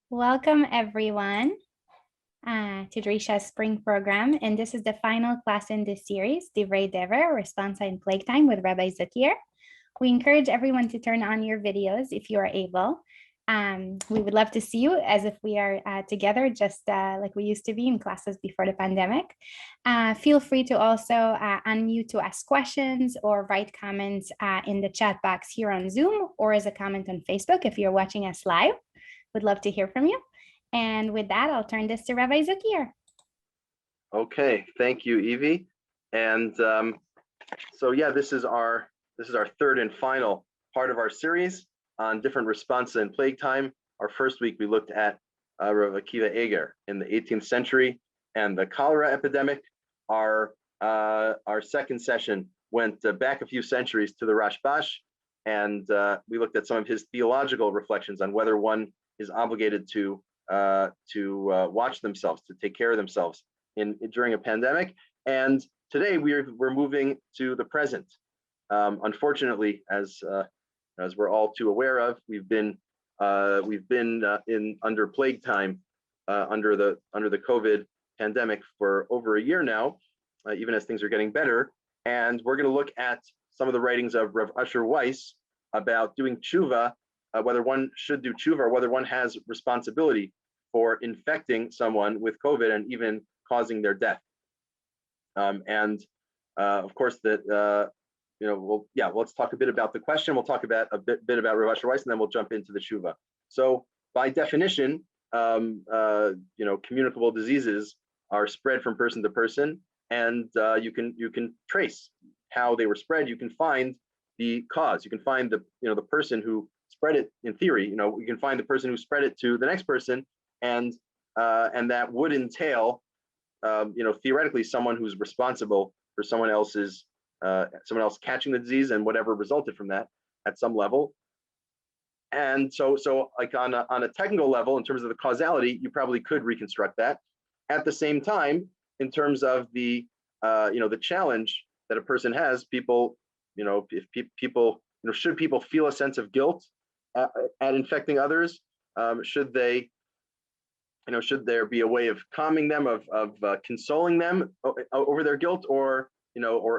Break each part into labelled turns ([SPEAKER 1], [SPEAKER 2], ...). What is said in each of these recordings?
[SPEAKER 1] Welcome everyone to Drisha's spring program, and this is the final class in this series, Divrei Responsa in Plague Time with Rabbi Zuckier. We encourage everyone to turn on your videos if you are able. We would love to see you as if we are together, just like we used to be in classes before the pandemic. Feel free to also unmute to ask questions or write comments in the chat box here on Zoom or as a comment on Facebook if you're watching us live. Would love to hear from you. And with that, I'll turn this to Rabbi Zuckier.
[SPEAKER 2] Okay, thank you, Evie. And so yeah, this is our third and final part of our series on different responsa in plague time. Our first week we looked at Rabbi Akiva Eger in the 18th century and the cholera epidemic. Our second session went back a few centuries to the Rashbash, and we looked at some of his theological reflections on whether one is obligated to watch themselves, to take care of themselves during a pandemic. And today we're moving to the present. Unfortunately, as we're all too aware of, we've been under plague time under the COVID pandemic for over a year now, even as things are getting better. And we're going to look at some of the writings of Rav Usher Weiss about doing tshuva, whether one should do tshuva or whether one has responsibility for infecting someone with COVID and even causing their death. Of course, that let's talk a bit about the question. We'll talk about a bit about Rav Usher Weiss, and then we'll jump into the tshuva. So, by definition, communicable diseases are spread from person to person, and you can trace how they were spread. You can find the cause. You can find the person who spread it. In theory, you can find the person who spread it to the next person, and that would entail, theoretically, someone who's responsible for someone else catching the disease and whatever resulted from that at some level. And so like on a technical level, in terms of the causality, you probably could reconstruct that. At the same time, in terms of the challenge that a person has, people, should people feel a sense of guilt at infecting others? Should there be a way of calming them, of consoling them over their guilt, or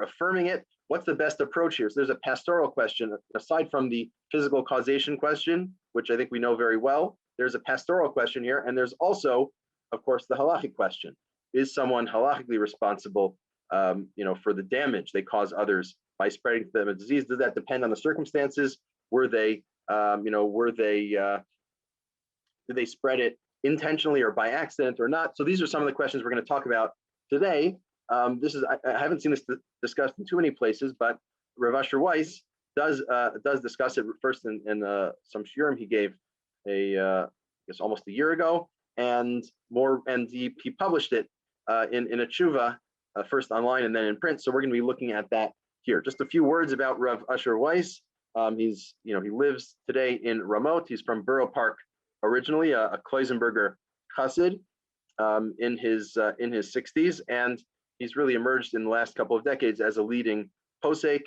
[SPEAKER 2] affirming it? What's the best approach here? So there's a pastoral question, aside from the physical causation question, which I think we know very well. There's a pastoral question here, and there's also, of course, the halachic question. Is someone halachically responsible, for the damage they cause others by spreading them a disease? Does that depend on the circumstances? Did they spread it intentionally or by accident or not? So these are some of the questions we're going to talk about today. I haven't seen this discussed in too many places, but Rav Usher Weiss does discuss it first in some shiurim he gave almost a year ago, and he published it in a tshuva, first online and then in print. So we're going to be looking at that here. Just a few words about Rav Usher Weiss. He lives today in Ramot. He's from Borough Park originally, a Kloisenberger chassid in his 60s, and he's really emerged in the last couple of decades as a leading posek.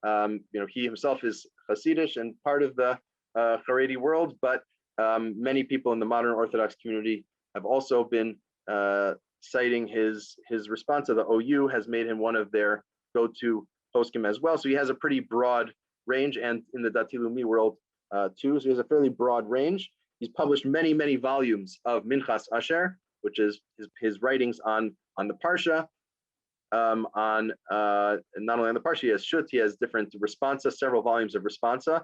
[SPEAKER 2] He himself is Hasidish and part of the Haredi world, but many people in the modern Orthodox community have also been citing his response to the OU has made him one of their go-to poskim as well. So he has a pretty broad range, and in the Dati Leumi world too. So he has a fairly broad range. He's published many, many volumes of Minchas Usher, which is his writings on the Parsha. Not only on the Parsha, he has Shut, he has different responsa, several volumes of responsa.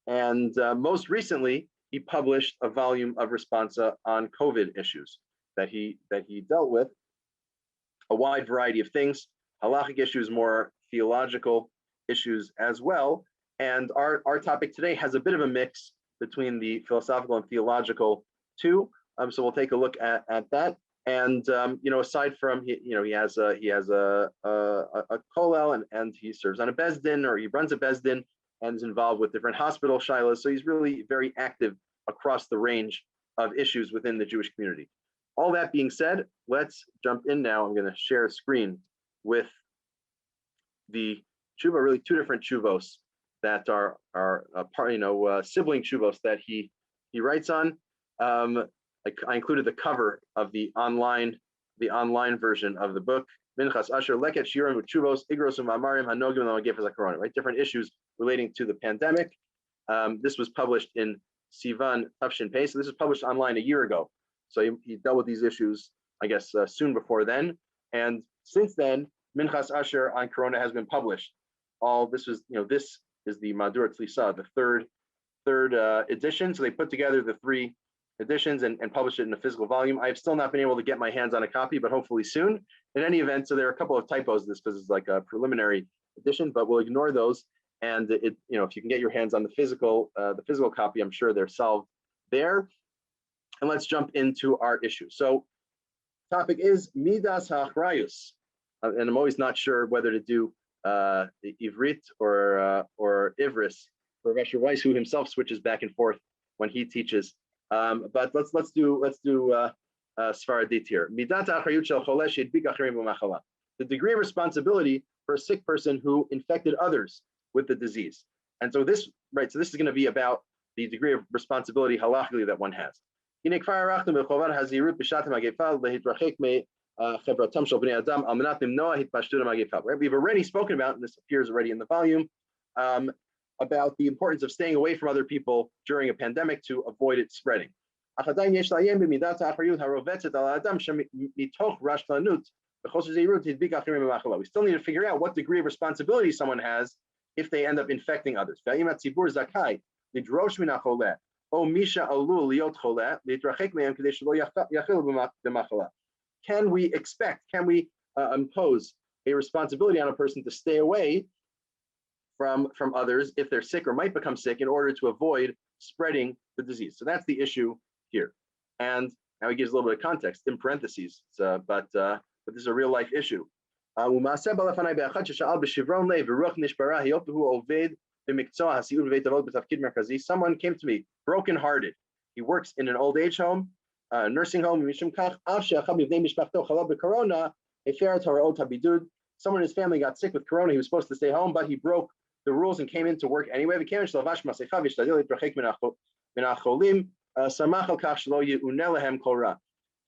[SPEAKER 2] And most recently, he published a volume of responsa on COVID issues that he dealt with, a wide variety of things, halachic issues, more theological issues as well. And our topic today has a bit of a mix between the philosophical and theological too. So we'll take a look at that. And aside from he has a kollel, and he serves on a bezdin, or he runs a bezdin and is involved with different hospital shilas. So he's really very active across the range of issues within the Jewish community. All that being said, let's jump in now. I'm going to share a screen with the tshuva, really two different tshuvos that are sibling tshuvos that he writes on. I included the cover of the online version of the book. Minchas Usher Leket Shirim Chuvos Igros Mamarim Hanogim Lamagefas Corona. Right, different issues relating to the pandemic. This was published in Sivan Tafshin Pei. So this was published online a year ago. So he dealt with these issues, I guess, soon before then. And since then, Minchas Usher on Corona has been published. This is the Madur Tlisa, the third edition. So they put together the three editions and published it in a physical volume. I've still not been able to get my hands on a copy, but hopefully soon. In any event, so there are a couple of typos in this because it's like a preliminary edition, but we'll ignore those. And if you can get your hands on the physical copy, I'm sure they're solved there. And let's jump into our issue. So, topic is Midas HaAchrayus, and I'm always not sure whether to do Ivrit or Ivris for Rabbi Weiss, who himself switches back and forth when he teaches. But let's do Sfaradit here. Midat HaAchrayut shel choleh she'adbik acherim b'machala. The degree of responsibility for a sick person who infected others with the disease. And so this is going to be about the degree of responsibility halakhically that one has. Right? We've already spoken about, and this appears already in the volume, about the importance of staying away from other people during a pandemic to avoid it spreading. We still need to figure out what degree of responsibility someone has if they end up infecting others. Can we impose a responsibility on a person to stay away from others if they're sick or might become sick in order to avoid spreading the disease? So that's the issue here. And now he gives a little bit of context in parentheses, but this is a real life issue. Someone came to me brokenhearted. He works in an old age home, nursing home. Someone in his family got sick with corona. He was supposed to stay home, but he broke the rules and came into work anyway.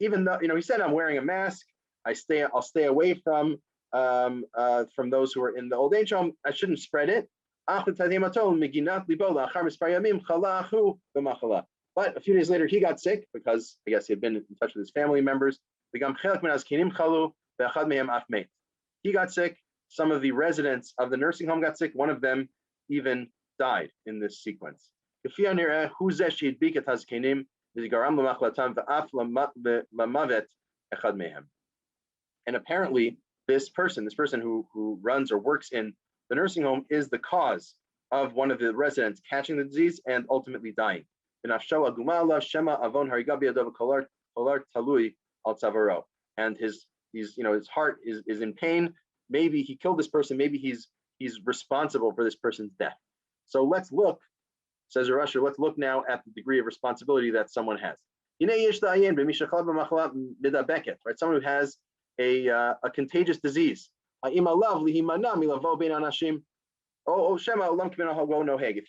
[SPEAKER 2] Even though he said, I'm wearing a mask, I'll stay away from those who are in the old age home. I shouldn't spread it. But a few days later, he got sick because I guess he had been in touch with his family members. He got sick. Some of the residents of the nursing home got sick. One of them even died in this sequence. And apparently, this person who runs or works in the nursing home is the cause of one of the residents catching the disease and ultimately dying. And his heart is in pain. Maybe he killed this person. Maybe he's responsible for this person's death. So let's look, says Usher, let's look now at the degree of responsibility that someone has. Right? Someone who has a contagious disease. If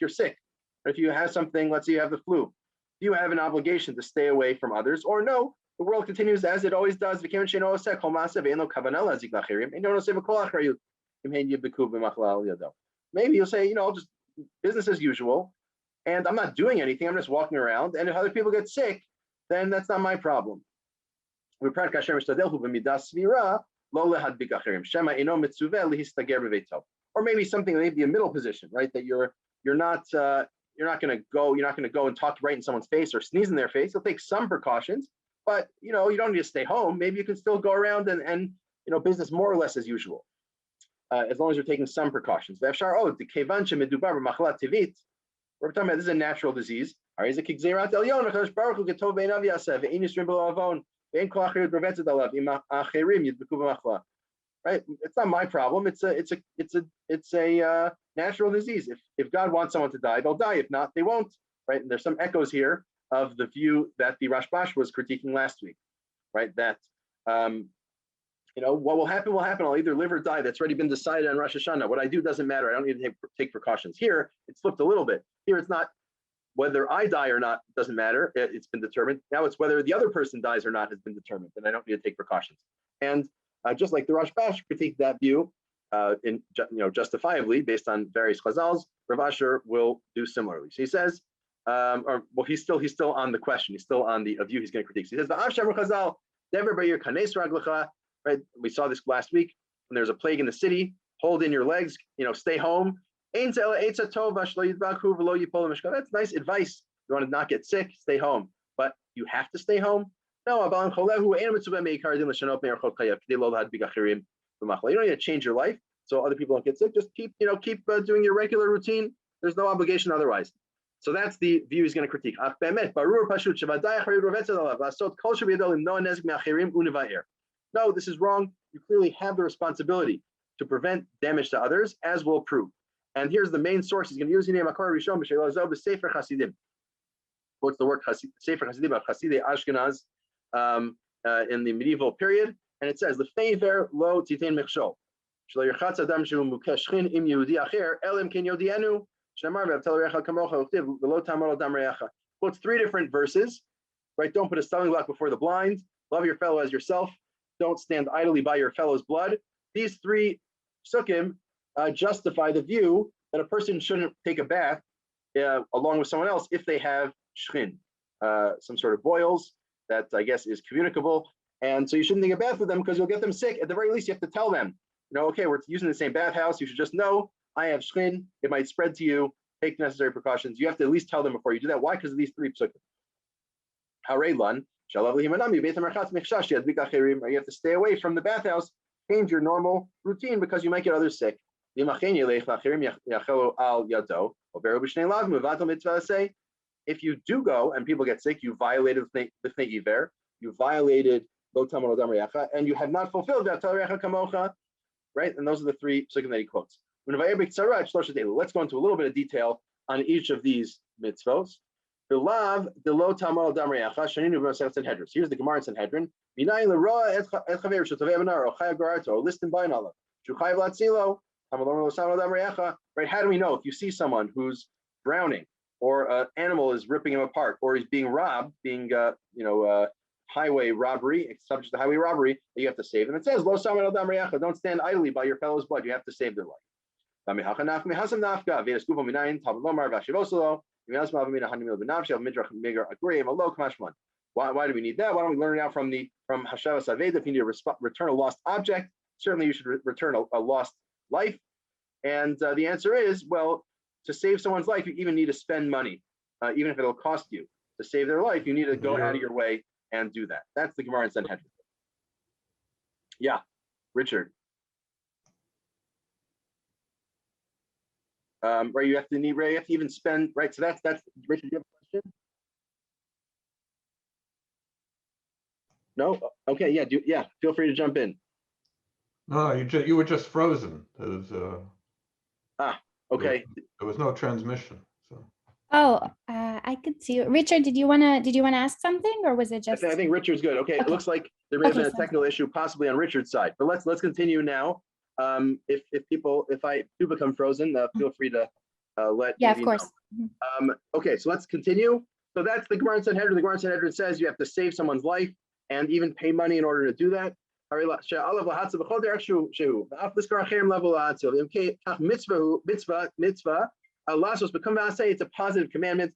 [SPEAKER 2] you're sick, if you have something, let's say you have the flu, you have an obligation to stay away from others, or no, the world continues as it always does. Maybe you'll say, just business as usual, and I'm not doing anything, I'm just walking around, and if other people get sick, then that's not my problem. Or maybe something, maybe a middle position, right? That you're not going to go and talk right in someone's face or sneeze in their face. You'll take some precautions, but you don't need to stay home. Maybe you can still go around and business more or less as usual, as long as you're taking some precautions. We're talking about this is a natural disease. Right? It's not my problem. It's a natural disease. If God wants someone to die, they'll die. If not, they won't. Right? And there's some echoes here of the view that the Rashbash was critiquing last week. Right? That what will happen will happen. I'll either live or die. That's already been decided on Rosh Hashanah. What I do doesn't matter. I don't need to take precautions. Here, it's flipped a little bit. Here, it's not. whether I die or not doesn't matter. It's been determined. Now it's whether the other person dies or not has been determined, and I don't need to take precautions. And just like the Rashbash critiqued that view, justifiably based on various chazals, Rav Usher will do similarly. So he says, he's still on the question. He's still on the view he's going to critique. So he says, chazal, right? We saw this last week when there's a plague in the city. Hold in your legs, stay home. That's nice advice. You want to not get sick, stay home. But you have to stay home. No, you don't need to change your life so other people don't get sick. Just keep doing your regular routine. There's no obligation otherwise. So that's the view he's going to critique. No, this is wrong. You clearly have the responsibility to prevent damage to others, as we'll prove. And here's the main source he's going to use. Quotes the word Sefer Hasidim of Hasidei Ashkenaz in the medieval period, and it says, "L'feiver lo titein mechshol, shelo yirchatz adam shehu mukesh shchin im Yehudi acher, elim ken yodienu, shnamar v'avtel recha kamocha uchtiv v'lo tamar adam recha." Quotes 3 different verses, right? Don't put a stumbling block before the blind. Love your fellow as yourself. Don't stand idly by your fellow's blood. These 3 psukim justify the view that a person shouldn't take a bath along with someone else if they have shchin, some sort of boils that I guess is communicable. And so you shouldn't take a bath with them because you'll get them sick. At the very least, you have to tell them, okay, we're using the same bathhouse. You should just know I have shchin. It might spread to you. Take the necessary precautions. You have to at least tell them before you do that. Why? Because of these 3 psukim. You have to stay away from the bathhouse. Change your normal routine because you might get others sick. If you do go and people get sick, you violated the Iver, you violated and you have not fulfilled that, right? And those are the 3 psukim that he quotes. Let's go into a little bit of detail on each of these mitzvos. Here's the Gemara in Sanhedrin. Right? How do we know if you see someone who's drowning, or an animal is ripping him apart, or he's being robbed, highway robbery, subject to highway robbery, that you have to save them? It says, don't stand idly by your fellow's blood. You have to save their life. Why do we need that? Why don't we learn it out from Hashavas Aveda? If you need to return a lost object, certainly you should return a lost life. And the answer is, well, to save someone's life, you even need to spend money, even if it'll cost you. To save their life, you need to go out of your way and do that. That's the Gemara in Sanhedrin. Yeah, Richard. Right, you have to even spend, right? So that's Richard, you have a question? No? Okay, yeah, feel free to jump in.
[SPEAKER 3] No, you were just frozen.
[SPEAKER 2] Okay.
[SPEAKER 3] There was no transmission. So.
[SPEAKER 1] I could see you. Richard, did you wanna ask something, or was it just?
[SPEAKER 2] I think Richard's good. Okay, it looks like there may have been a technical issue possibly on Richard's side, but let's continue now. If I do become frozen, feel free to let me
[SPEAKER 1] of course.
[SPEAKER 2] know. Okay, so let's continue. So that's the Gemara in Sanhedrin. The Gemara in Sanhedrin says you have to save someone's life and even pay money in order to do that. It's a positive commandment.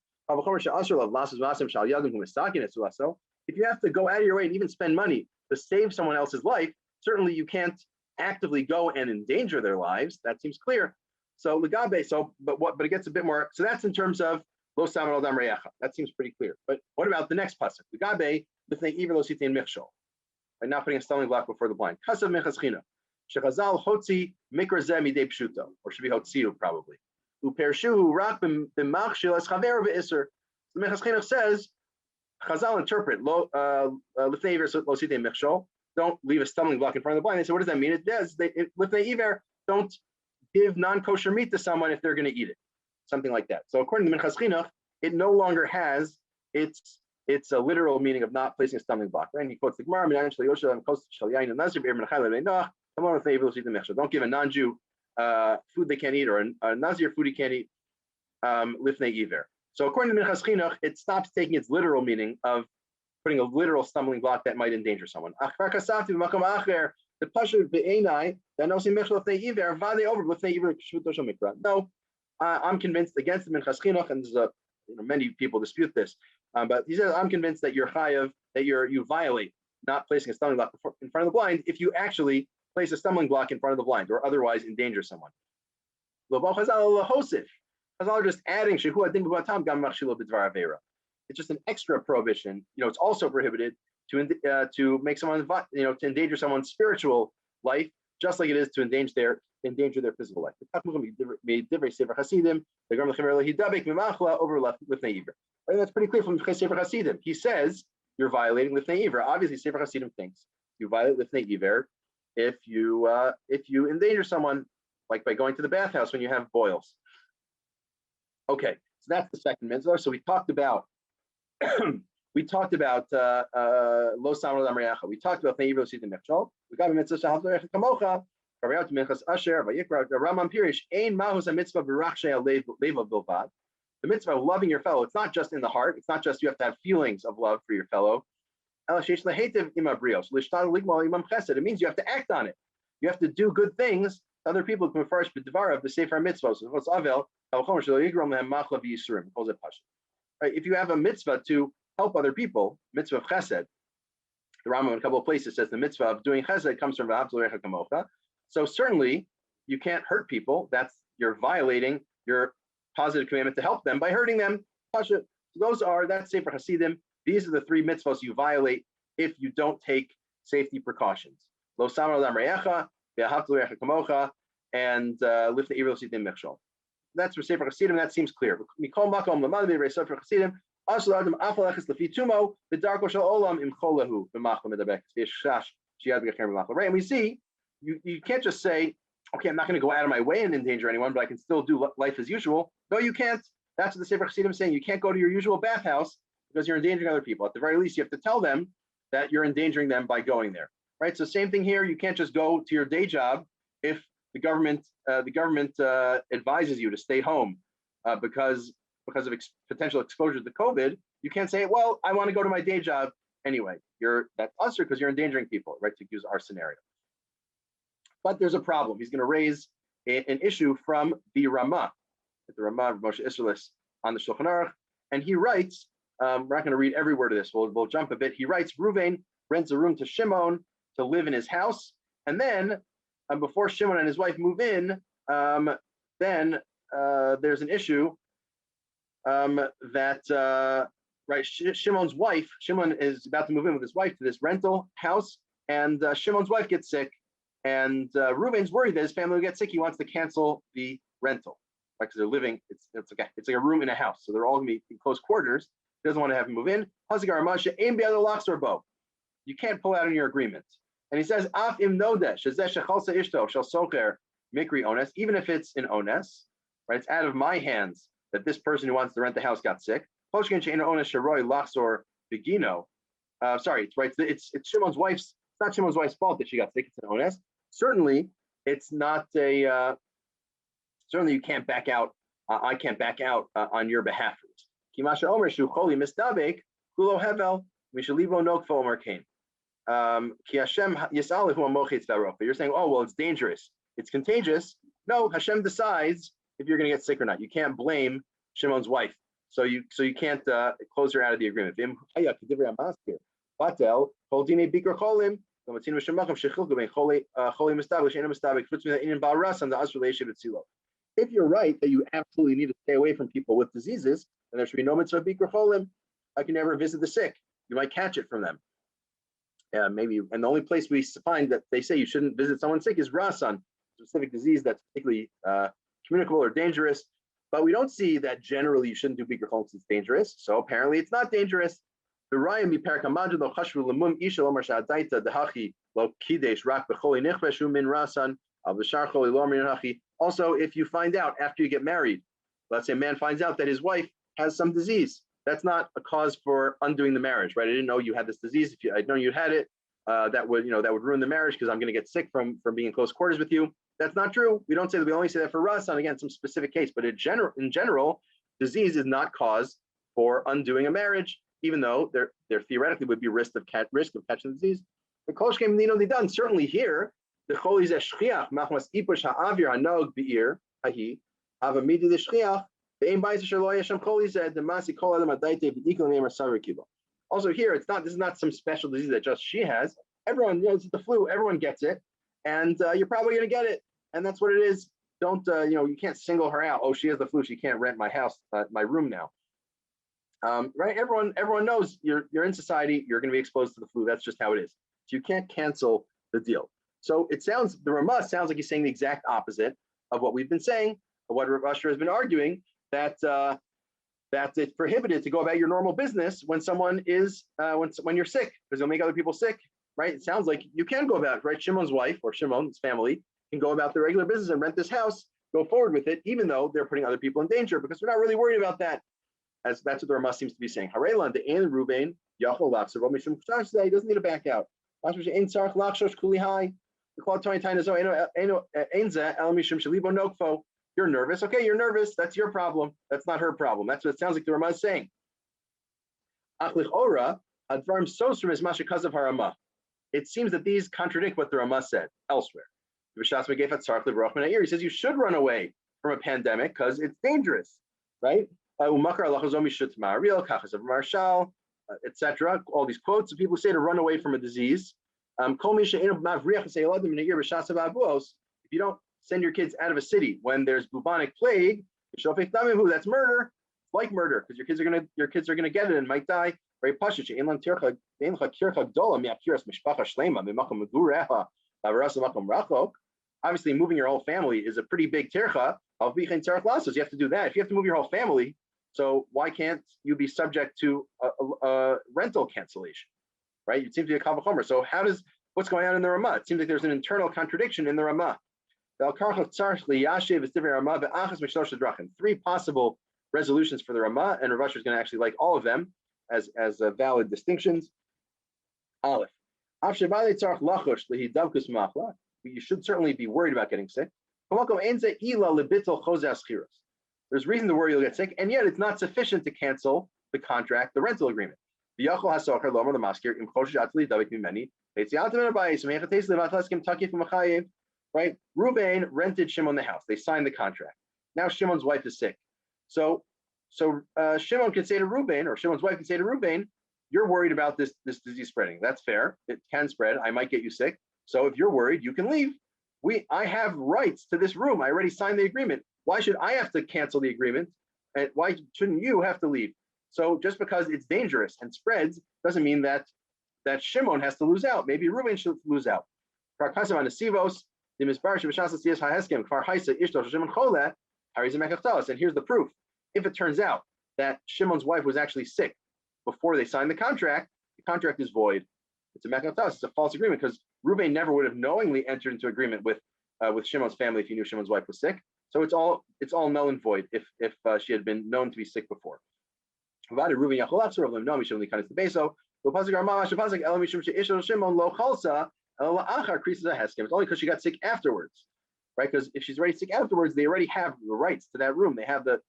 [SPEAKER 2] If you have to go out of your way and even spend money to save someone else's life, certainly you can't actively go and endanger their lives. That seems clear. So legabe. But it gets a bit more. So that's in terms of lo saman adam reyacha. That seems pretty clear. But what about the next pasuk? Legabe l'fnei iver lo sitein michshol. By not putting a stumbling block before the blind. Kasav mechaschina. Shechazal hotzi mikra zeh midei pshuto, or should be hotziu probably. Upershu rak b'machshil es chaver v'isser. The mechaschina says, Chazal interpret lo l'fnei iver lo sitein michshol. Don't leave a stumbling block in front of the blind. They say, what does that mean? It does. L'fnei iver, don't give non-kosher meat to someone if they're going to eat it. Something like that. So according to Minchas Chinuch, it no longer has it's a literal meaning of not placing a stumbling block. Right? And he quotes the Gemara, don't give a non-Jew food they can't eat, or a Nazir food he can't eat, lifnei iver. So according to Minchas Chinuch, it stops taking its literal meaning of putting a literal stumbling block that might endanger someone. No, I'm convinced against the Minchas Chinuch, and this is many people dispute this, but he says I'm convinced that you're chayav, that you violate not placing a stumbling block in front of the blind if you actually place a stumbling block in front of the blind or otherwise endanger someone. Chazal are just adding it's just an extra prohibition. It's also prohibited to make someone, to endanger someone's spiritual life, just like it is to endanger their physical life. And that's pretty clear from Sefer Hasidim. He says you're violating Lifnei Iver. Obviously, Sefer Hasidim thinks you violate Lifnei Iver if you endanger someone, like by going to the bathhouse when you have boils. Okay, so that's the second mitzvah. So we talked about lo samar l'amreacha. We talked about Lifnei Iver l'sidim mechshol. We got a mitzvah shahavlerecha kamocha. Karayot minchas Usher vayikra. The Rambam Pirish ein mahus a mitzvah b'rachshei levav bilvad. The mitzvah of loving your fellow, it's not just in the heart. It's not just you have to have feelings of love for your fellow. It means you have to act on it. You have to do good things to other people who first of the Sefer Mitzvahs. Right? If you have a mitzvah to help other people, mitzvah of chesed, the Rambam in a couple of places says the mitzvah of doing chesed comes from v'ahavta l'recha kamocha. So certainly you can't hurt people. You're violating your positive commandment to help them by hurting them. That's Sefer Hasidim. These are the three mitzvahs you violate if you don't take safety precautions. Lo samar l'amreacha, v'ahavta l'recha kamocha, and lifnei Iver l'sidim mechshol. That's for Sefer Hasidim. That seems clear. Mikol makom l'mad b'divrei Sefer Hasidim. Asher adam afalechus lefi tumo v'darko shel olam im cholahu b'machla medabek v'yeshash shiad b'gacher b'machla. Right, and we see you can't just say, okay, I'm not going to go out of my way and endanger anyone, but I can still do life as usual. No, you can't. That's what the Sefer Hasidim is saying. You can't go to your usual bathhouse because you're endangering other people. At the very least, you have to tell them that you're endangering them by going there. Right. So same thing here. You can't just go to your day job if the government advises you to stay home because of potential exposure to COVID. You can't say, well, I want to go to my day job anyway. That's Usher because you're endangering people, right? To use our scenario. But there's a problem. He's going to raise an issue from the Ramah, the Ramah of Moshe Isserlis on the Shulchan Aruch, and he writes. We're not going to read every word of this. We'll jump a bit. He writes, Ruvain rents a room to Shimon to live in his house, and then before Shimon and his wife move in, then there's an issue Shimon's wife. Shimon is about to move in with his wife to this rental house, and Shimon's wife gets sick. And Reuven's worried that his family will get sick. He wants to cancel the rental, right? Because they're living, it's like a room in a house. So they're all going to be in close quarters. He doesn't want to have him move in. You can't pull out in your agreement. And he says, Af im nodesh, mikri ones, even if it's an ones, right? It's out of my hands that this person who wants to rent the house got sick. Sorry, it's right. It's Shimon's wife's. It's not Shimon's wife's fault that she got sick. It's an ones. Certainly, it's not a. Certainly, you can't back out. I can't back out on your behalf for this. Kimasha Omer shu choli mistabek kulo hevel mishalivo nokfo Omer came. Ki Hashem yisalehu amochetz v'arof. You're saying, oh well, it's dangerous. It's contagious. No, Hashem decides if you're going to get sick or not. You can't blame Shimon's wife. So you can't close her out of the agreement. If you're right that you absolutely need to stay away from people with diseases, then there should be no mitzvah bikra cholim. I can never visit the sick. You might catch it from them. Maybe, and the only place we find that they say you shouldn't visit someone sick is rasan, specific disease that's particularly communicable or dangerous. But we don't see that generally you shouldn't do bikra cholim because it's dangerous. So apparently it's not dangerous. Also, if you find out after you get married, let's say a man finds out that his wife has some disease, that's not a cause for undoing the marriage, right? I didn't know you had this disease. If I'd known you had it, that would ruin the marriage because I'm going to get sick from being in close quarters with you. That's not true. We don't say that. We only say that for Rasan, again, some specific case. But in general, disease is not cause for undoing a marriage, even though there theoretically would be risk of catching the disease. The kol shkem nino done. Certainly here, the chol is eshchiach machmas ipush ha'avir hanog be'ir hahi avamidi l'shchiach ve'im ba'is shelo yeshem chol is the masi kol adam adaite v'ikol neimer saver kibo. Also here, this is not some special disease that just she has. Everyone knows the flu. Everyone gets it, and you're probably going to get it, and that's what it is. Don't you can't single her out. Oh, she has the flu. She can't rent my house, my room now. Right? Everyone knows you're in society. You're going to be exposed to the flu. That's just how it is. So you can't cancel the deal. So the Ramah sounds like he's saying the exact opposite of what we've been saying, of what Rav Usher has been arguing, that it's prohibited to go about your normal business when someone is when you're sick, because you'll make other people sick, right? It sounds like you can go about it, right? Shimon's wife or Shimon's family can go about their regular business and rent this house, go forward with it, even though they're putting other people in danger, because we're not really worried about that. As that's what the Ramah seems to be saying. Harelan the Ein Ruvain Yachol Lapser Mishum Chash today doesn't need a back out. Ein Sarch Lachshosh Kuli Hai. The Klal Tony Tainazo Einza El Mishum Shalibo Nokfo. You're nervous. Okay, you're nervous. That's your problem. That's not her problem. That's what it sounds like the Ramah is saying. Achlich Ora Advarim Sosrim is Mashikaz of Haramah. It seems that these contradict what the Ramah said elsewhere. He says you should run away from a pandemic because it's dangerous, right? Etc. All these quotes of people who say to run away from a disease. If you don't send your kids out of a city when there's bubonic plague, that's murder. It's like murder because your kids are gonna get it and might die. Very pashut. Obviously, moving your whole family is a pretty big tircha. So you have to do that. If you have to move your whole family, so why can't you be subject to a rental cancellation, right? It seems to be a kavachomer. So what's going on in the Ramah? It seems like there's an internal contradiction in the Ramah. 3 possible resolutions for the Ramah, and Rav Usher is going to actually like all of them as valid distinctions. Aleph. You should certainly be worried about getting sick. There's reason to worry you'll get sick, and yet it's not sufficient to cancel the contract, the rental agreement. Right? Ruvain rented Shimon the house. They signed the contract. Now Shimon's wife is sick. So Shimon can say to Ruvain, or Shimon's wife can say to Ruvain, you're worried about this disease spreading. That's fair. It can spread. I might get you sick. So if you're worried, you can leave. I have rights to this room. I already signed the agreement. Why should I have to cancel the agreement? And why shouldn't you have to leave? So just because it's dangerous and spreads doesn't mean that Shimon has to lose out. Maybe Reuben should lose out. And here's the proof. If it turns out that Shimon's wife was actually sick before they signed the contract is void. It's a mekachtaos. It's a false agreement because Reuben never would have knowingly entered into agreement with Shimon's family if he knew Shimon's wife was sick. So it's all null and void if she had been known to be sick before. It's only because she got sick afterwards, right? Because if she's already sick afterwards, they already have the rights to that room. They have the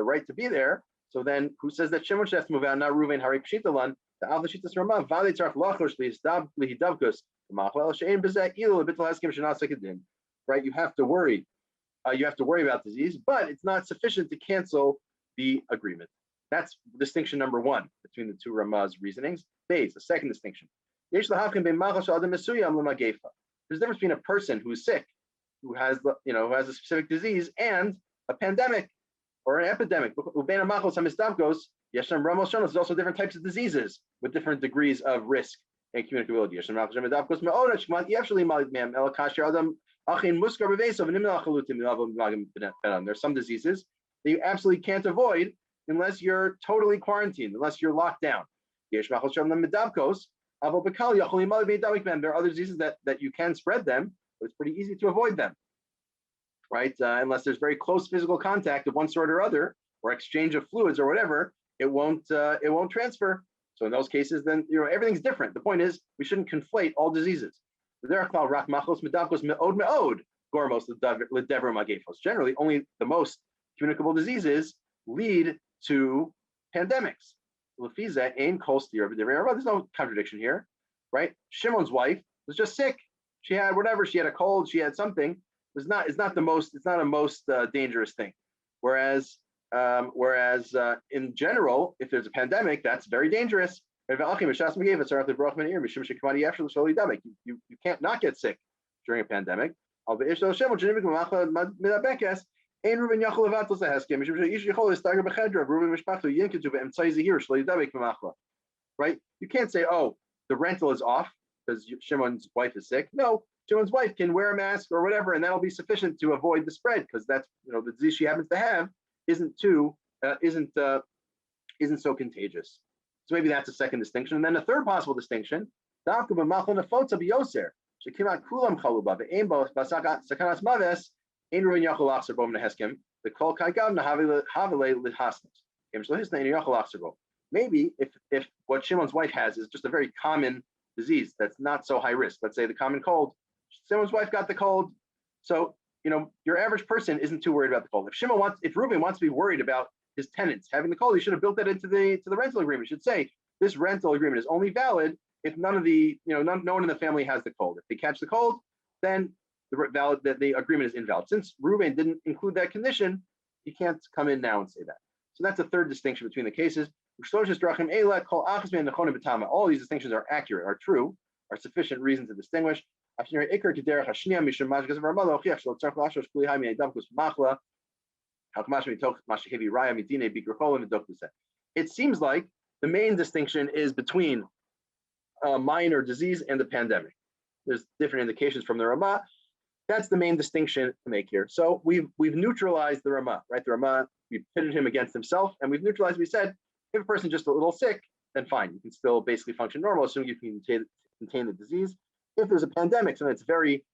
[SPEAKER 2] right to be there. So then, who says that Shimon should have to move out? Not Reuven. Hari Pshitalan. The Al Shitas Ramah. Vali Tzarch Lachos Lihidavkus. Right? You have to worry. You have to worry about disease, but it's not sufficient to cancel the agreement. That's distinction number 1 between the two Ramah's reasonings. Phase, the second distinction. There's a difference between a person who's sick, who has a specific disease, and a pandemic or an epidemic. There's also different types of diseases with different degrees of risk and communicability. There's some diseases that you absolutely can't avoid unless you're totally quarantined, unless you're locked down. There are other diseases that you can spread them, but it's pretty easy to avoid them, right? Unless there's very close physical contact of one sort or other, or exchange of fluids or whatever, it won't transfer. So in those cases, then everything's different. The point is, we shouldn't conflate all diseases. Generally, only the most communicable diseases lead to pandemics. There's no contradiction here, right? Shimon's wife was just sick. She had whatever, she had a cold, she had something. It's not a most dangerous thing. Whereas in general, if there's a pandemic, that's very dangerous. You can't not get sick during a pandemic. Right? You can't say, oh, the rental is off because Shimon's wife is sick. No, Shimon's wife can wear a mask or whatever, and that'll be sufficient to avoid the spread, because that's, the disease she happens to have isn't so contagious. So maybe that's a second distinction. And then a third possible distinction, maybe if what Shimon's wife has is just a very common disease that's not so high risk, let's say the common cold, Shimon's wife got the cold, so your average person isn't too worried about the cold. If Reuben wants to be worried about his tenants having the cold, he should have built that into the rental agreement. He should say this rental agreement is only valid if no one in the family has the cold. If they catch the cold, then the agreement is invalid. Since Reuben didn't include that condition, he can't come in now and say that. So that's a third distinction between the cases. All these distinctions are accurate, are true, are sufficient reason to distinguish. It seems like the main distinction is between minor disease and the pandemic. There's different indications from the Ramah. That's the main distinction to make here. So we've neutralized the Ramah, right? The Ramah, we pitted him against himself, and we've neutralized. We said, if a person's just a little sick, then fine, you can still basically function normal, assuming you can contain the disease. If there's a pandemic, so that's very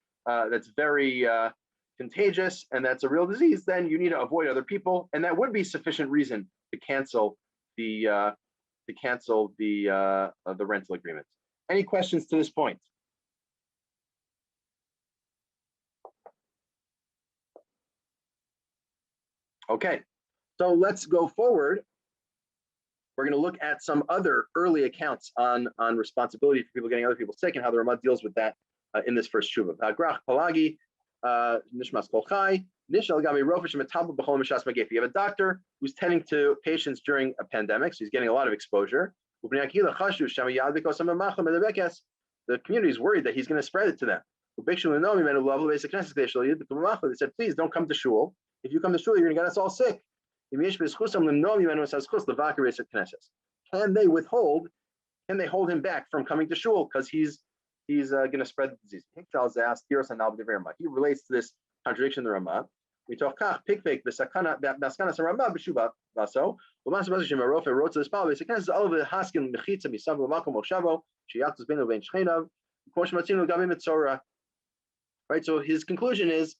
[SPEAKER 2] contagious, and that's a real disease, then you need to avoid other people, and that would be sufficient reason to cancel the rental agreement. Any questions to this point? Okay, so let's go forward. We're going to look at some other early accounts on responsibility for people getting other people sick and how the Ramah deals with that in this first shuvah. If you have a doctor who's tending to patients during a pandemic, so he's getting a lot of exposure, the community is worried that he's going to spread it to them. They said, please don't come to shul. If you come to shul, you're going to get us all sick. Can they hold him back from coming to shul because he's going to spread the disease? He relates to this contradiction in the Ramah. We talk pikvek b'sakana Ramah b'shuba vaso. Rofe wrote to this Bible. This all of the haskin mechitza misav l'makom moshavo sheyachtos benu ben shchenav koshmatzinu gavim etzora. Right. So his conclusion is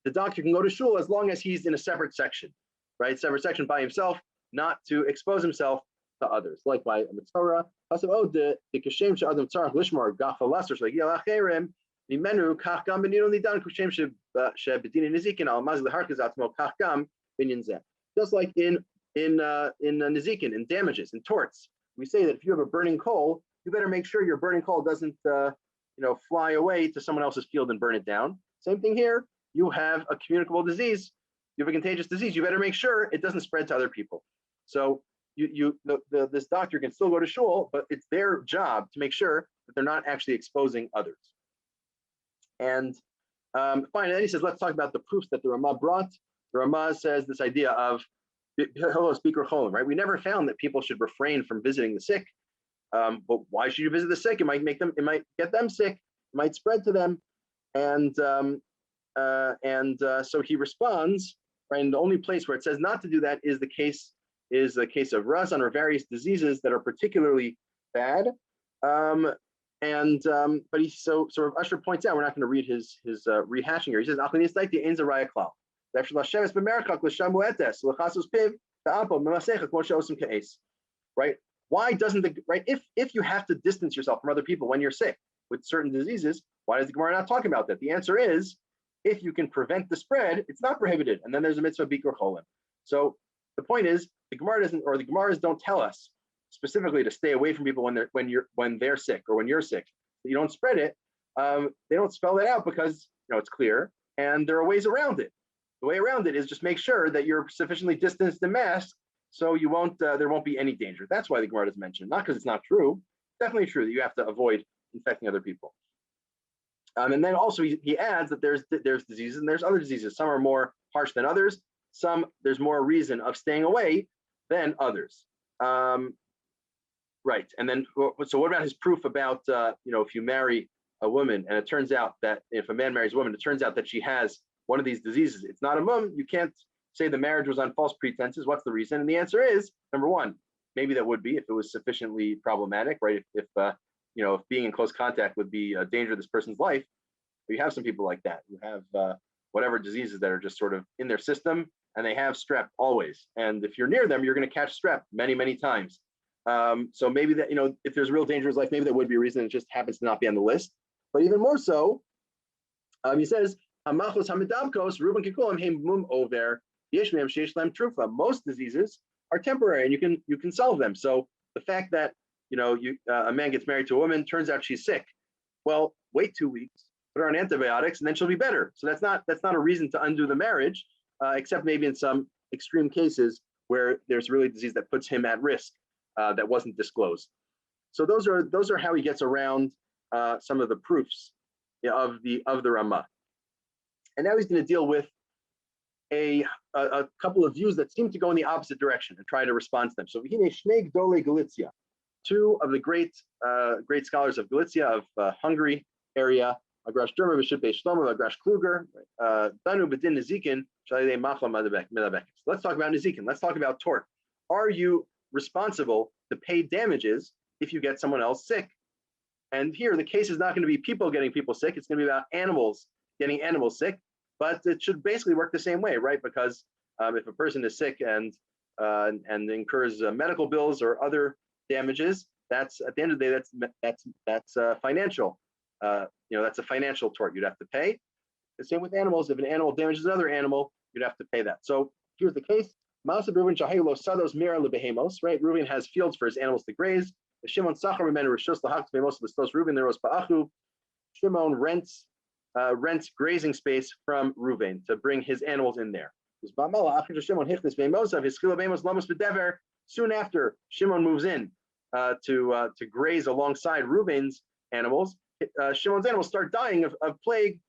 [SPEAKER 2] the doctor can go to shul as long as he's in a separate section. Right, separate section by himself, not to expose himself to others. Like by a mitzvah, the kashem she'adam tzarach lishmar gafalaster shlegiel acherim nimenu kach gam beninu nidan kashem she'bedinin nizikin al maz leharkaz atmo kach gam binyan zeh. Just like in nizikin, in damages, in torts, we say that if you have a burning coal, you better make sure your burning coal doesn't fly away to someone else's field and burn it down. Same thing here. You have a communicable disease. You have a contagious disease, you better make sure it doesn't spread to other people. So this doctor can still go to shul, but it's their job to make sure that they're not actually exposing others. And fine, and then he says, let's talk about the proofs that the Ramah brought. The Ramah says this idea of hello, speaker cholim, right? We never found that people should refrain from visiting the sick. But why should you visit the sick? It might get them sick, it might spread to them. And so he responds. Right, and the only place where it says not to do that is the case of Razan or various diseases that are particularly bad. But he so Usher points out, we're not going to read his rehashing here. He says, right? Why doesn't if you have to distance yourself from other people when you're sick with certain diseases, why does the Gemara not talk about that? The answer is, if you can prevent the spread, it's not prohibited. And then there's a mitzvah bikur cholim. So The point is, the Gemara doesn't, or the Gemaras don't tell us specifically to stay away from people when they're sick or when you're sick. You don't spread it. They don't spell that out because it's clear, and there are ways around it. The way around it is just make sure that you're sufficiently distanced and masked, so you won't there won't be any danger. That's why the Gemara doesn't mention, not because it's not true. It's definitely true that you have to avoid infecting other people. And then also he adds that there's diseases and there's other diseases. Some are more harsh than others. Some there's more reason of staying away than others. Right. And then so what about his proof about if you marry a woman and it turns out that if a man marries a woman, it turns out that she has one of these diseases. It's not a mum. You can't say the marriage was on false pretenses. What's the reason? And the answer is, number one, maybe that would be if it was sufficiently problematic, right? If being in close contact would be a danger to this person's life. You have some people like that who have whatever diseases that are just sort of in their system, and they have strep always. And if you're near them, you're going to catch strep many, many times. So maybe that, if there's real danger in his life, maybe that would be a reason. It just happens to not be on the list. But even more so, he says, most diseases are temporary and you can solve them. So the fact that a man gets married to a woman, turns out she's sick. Well, wait 2 weeks, put her on antibiotics, and then she'll be better. So that's not a reason to undo the marriage, except maybe in some extreme cases where there's really disease that puts him at risk that wasn't disclosed. So those are how he gets around some of the proofs of the Ramah. And now he's going to deal with a couple of views that seem to go in the opposite direction and try to respond to them. So two of the great scholars of Galicia, of Hungary area, Agrash Derma, Shlomo, Agrash Kluger, Danu Bedin Nezikin, let's talk about Nezikin. Let's talk about tort. Are you responsible to pay damages if you get someone else sick? And here, the case is not going to be people getting people sick. It's going to be about animals getting animals sick. But it should basically work the same way, right? Because if a person is sick and incurs medical bills or other damages, that's at the end of the day, that's financial. That's a financial tort you'd have to pay. The same with animals. If an animal damages another animal, you'd have to pay that. So here's the case. Right? Reuben has fields for his animals to graze. Shimon rents grazing space from Reuben to bring his animals in there. Soon after Shimon moves in to graze alongside Reuben's animals, Shimon's animals start dying of plague.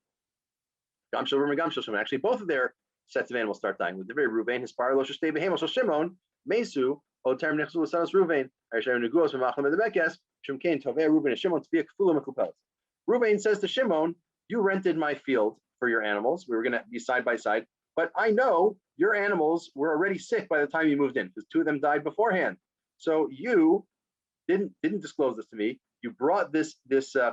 [SPEAKER 2] Actually, both of their sets of animals start dying. With Divrei Reuben, his par Shimon, Mesu, Oterm Nechzu Sanos Reuben, Neguos Memachlam Medebekes, Shimkain Tovei Reuben and Shimon Tvia Kfula Mekupels. Reuben says to Shimon, you rented my field for your animals. We were going to be side by side, but I know your animals were already sick by the time you moved in because two of them died beforehand. So you didn't disclose this to me. You brought this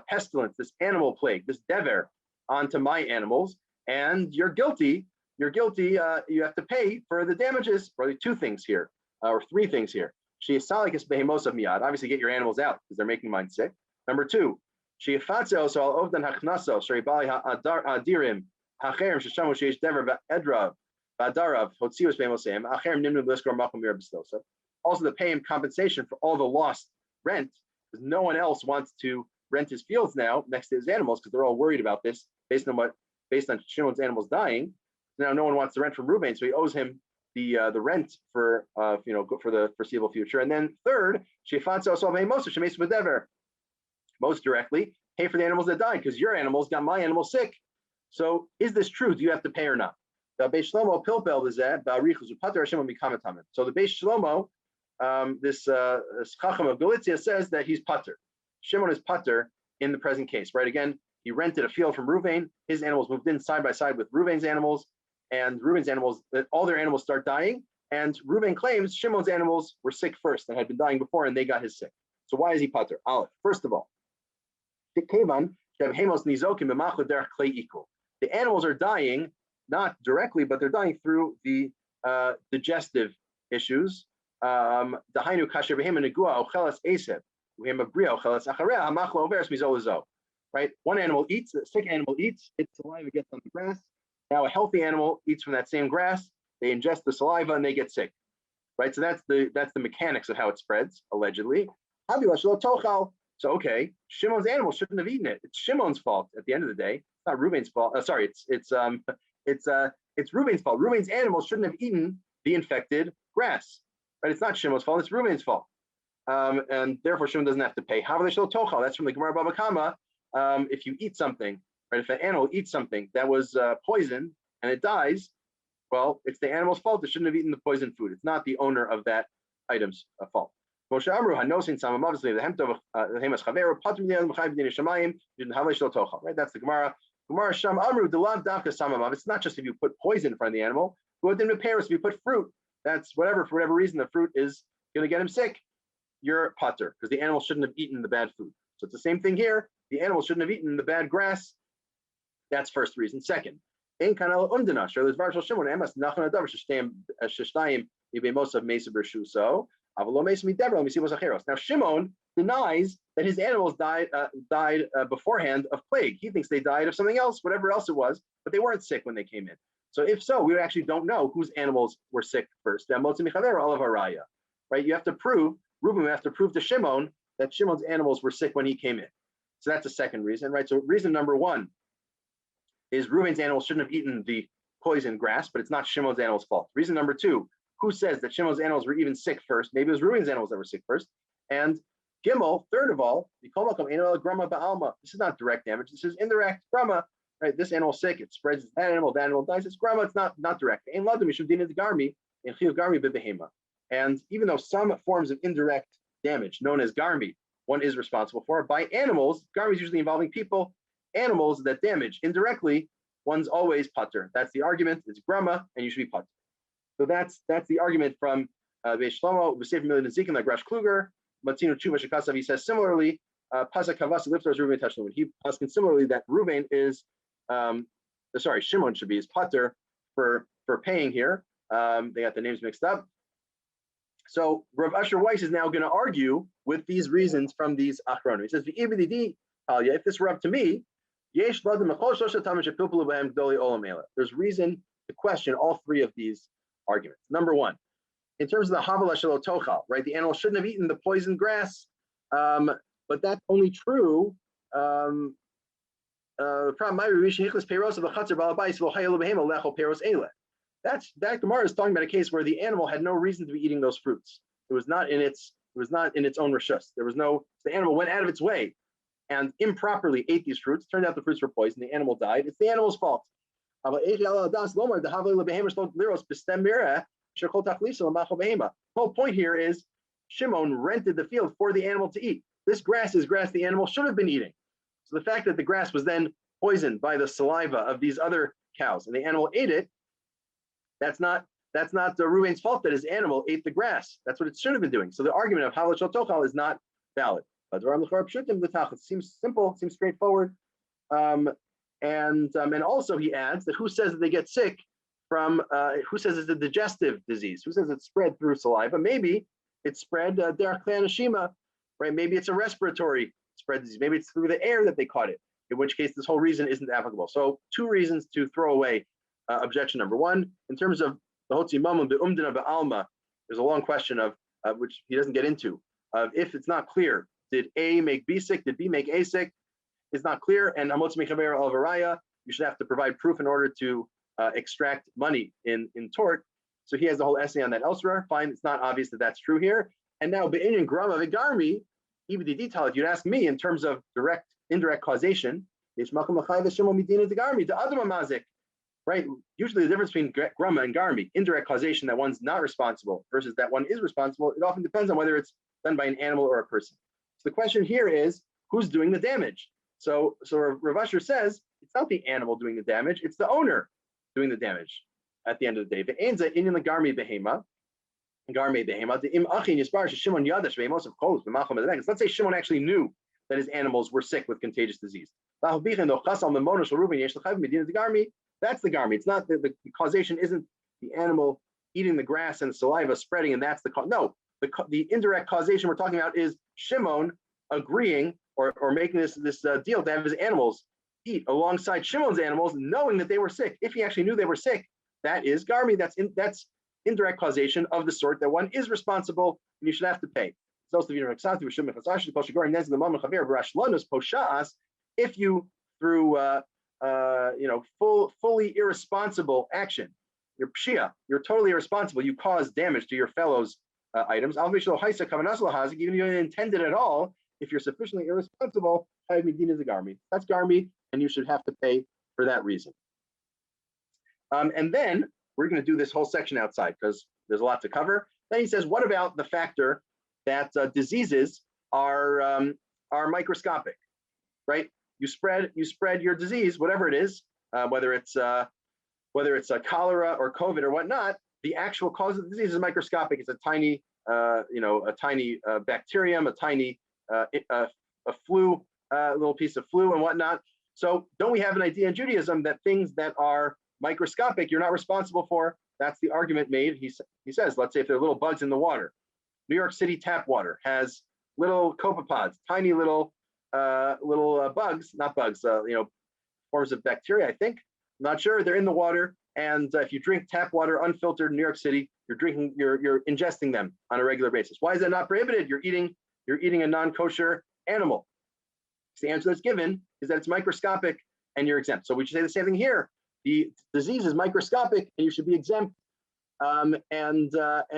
[SPEAKER 2] pestilence, this animal plague, this dever onto my animals, and you're guilty. You're guilty. You have to pay for the damages. Probably two things here, or three things here. Obviously, get your animals out because they're making mine sick. Number two, you have to pay him compensation for all the lost rent, because no one else wants to rent his fields now next to his animals because they're all worried about this based on Shimon's animals dying. Now no one wants to rent from Reuben, so he owes him the rent for for the foreseeable future. And then third, most directly, pay for the animals that died because your animals got my animals sick. So is this true? Do you have to pay or not? So the Beis Shlomo, this Chacham of Galicia, says that he's pater. Shimon is pater in the present case, right? Again, he rented a field from Reuven. His animals moved in side by side with Reuven's animals, and Reuven's animals, all their animals start dying. And Reuven claims Shimon's animals were sick first and had been dying before, and they got his sick. So why is he pater? Aleph. First of all, the animals are dying not directly, but they're dying through the digestive issues. Right? One animal eats, a sick animal eats, its saliva gets on the grass. Now a healthy animal eats from that same grass, they ingest the saliva and they get sick. right? So that's the mechanics of how it spreads, allegedly. So okay, Shimon's animals shouldn't have eaten it. It's Shimon's fault at the end of the day. It's not Reuben's fault. Sorry, it's Reuben's fault. Reuben's animals shouldn't have eaten the infected grass, right? It's not Shimon's fault. It's Reuben's fault, and therefore Shimon doesn't have to pay. That's from the Gemara Baba Kama. If you eat something, right? If an animal eats something that was poisoned and it dies, well, it's the animal's fault. It shouldn't have eaten the poisoned food. It's not the owner of that item's fault. That's the Gemara. Gemara Sham Amru Delav Dafka Samamav. It's not just if you put poison in front of the animal. If you put fruit, that's whatever, for whatever reason, the fruit is going to get him sick. You're potter, because the animal shouldn't have eaten the bad food. So it's the same thing here. The animal shouldn't have eaten the bad grass. That's first reason. Second, now Shimon denies that his animals died beforehand of plague. He thinks they died of something else, whatever else it was, but they weren't sick when they came in. So if so, we actually don't know whose animals were sick first. Right? You have to prove, Reuben has to prove to Shimon that Shimon's animals were sick when he came in. So that's the second reason, right? So reason number one is Reuben's animals shouldn't have eaten the poisoned grass, but it's not Shimon's animals' fault. Reason number two, who says that Shimon's animals were even sick first? Maybe it was Reuben's animals that were sick first. And Gimel, third of all, this is not direct damage. This is indirect grama, right? This animal's sick, it spreads that animal dies. It's grama, it's not direct. And even though some forms of indirect damage, known as garmi, one is responsible for, by animals, garmi is usually involving people, animals that damage indirectly, one's always pater. That's the argument. It's grama, and you should be pater. So that's the argument from Shlomo, V'sefer Milei Nezikin, like Rash Kluger, Matzino Tshuva Shekasav. He says similarly, Pasak Kavasi Liftos Reuben Tashlumin. He asks similarly that Reuben is, Shimon should be his pater for paying here. They got the names mixed up. So Rav Usher Weiss is now going to argue with these reasons from these achronim. He says, if this were up to me, there's reason to question all three of these arguments. Number one, in terms of the havala shelo tochal, right? The animal shouldn't have eaten the poisoned grass, but that's only true. That Gemara is talking about a case where the animal had no reason to be eating those fruits. It was not in its own reshus. The animal went out of its way and improperly ate these fruits. Turned out the fruits were poisoned. The animal died. It's the animal's fault. The whole point here is Shimon rented the field for the animal to eat. This grass is grass the animal should have been eating. So the fact that the grass was then poisoned by the saliva of these other cows and the animal ate it, that's not Reuben's fault that his animal ate the grass. That's what it should have been doing. So the argument of halal shel tochal is not valid. It seems simple, seems straightforward. And also he adds that who says that they get sick from, who says it's a digestive disease? Who says it's spread through saliva? Maybe it's spread derech klanashima, right? Maybe it's a respiratory spread disease. Maybe it's through the air that they caught it, in which case this whole reason isn't applicable. So two reasons to throw away objection number one. In terms of the hotzi mamun be'umdina be'alma, there's a long question of which he doesn't get into. If it's not clear, did A make B sick? Did B make A sick? It's not clear. And hamotzi mechaber al varaya, you should have to provide proof in order to extract money in tort. So he has the whole essay on that elsewhere. Fine, it's not obvious that that's true here. And now be'inyan grama v'garmi, even the detail, if you'd ask me in terms of indirect causation, right? Usually the difference between grama and garmi, indirect causation, that one's not responsible versus that one is responsible, it often depends on whether it's done by an animal or a person. So the question here is, who's doing the damage? So Rav Usher says, it's not the animal doing the damage, it's the owner doing the damage at the end of the day. Let's say Shimon actually knew that his animals were sick with contagious disease. That's the garmi. It's not the causation isn't the animal eating the grass and saliva spreading, and that's the cause. No, the indirect causation we're talking about is Shimon agreeing or making this deal to have his animals eat alongside Shimon's animals, knowing that they were sick. If he actually knew they were sick, that is garmi. That's indirect causation of the sort that one is responsible and you should have to pay. If you, through fully irresponsible action, you're pshia, you're totally irresponsible, you cause damage to your fellow's items, even if you didn't intend it at all, if you're sufficiently irresponsible, that's garmi, and you should have to pay for that reason. And then we're going to do this whole section outside because there's a lot to cover. Then he says, what about the factor that diseases are microscopic, right? You spread your disease, whatever it is, whether it's a cholera or COVID or whatnot. The actual cause of the disease is microscopic. It's a tiny, bacterium, a tiny a flu, little piece of flu and whatnot. So don't we have an idea in Judaism that things that are microscopic you're not responsible for? That's the argument made. He says, let's say if there are little bugs in the water. New York City tap water has little copepods, tiny little bugs, not bugs, forms of bacteria, I think. I'm not sure. They're in the water. And if you drink tap water unfiltered in New York City, you're ingesting them on a regular basis. Why is that not prohibited? You're eating a non-kosher animal. So the answer that's given is that it's microscopic and you're exempt. So we should say the same thing here. The disease is microscopic and you should be exempt. And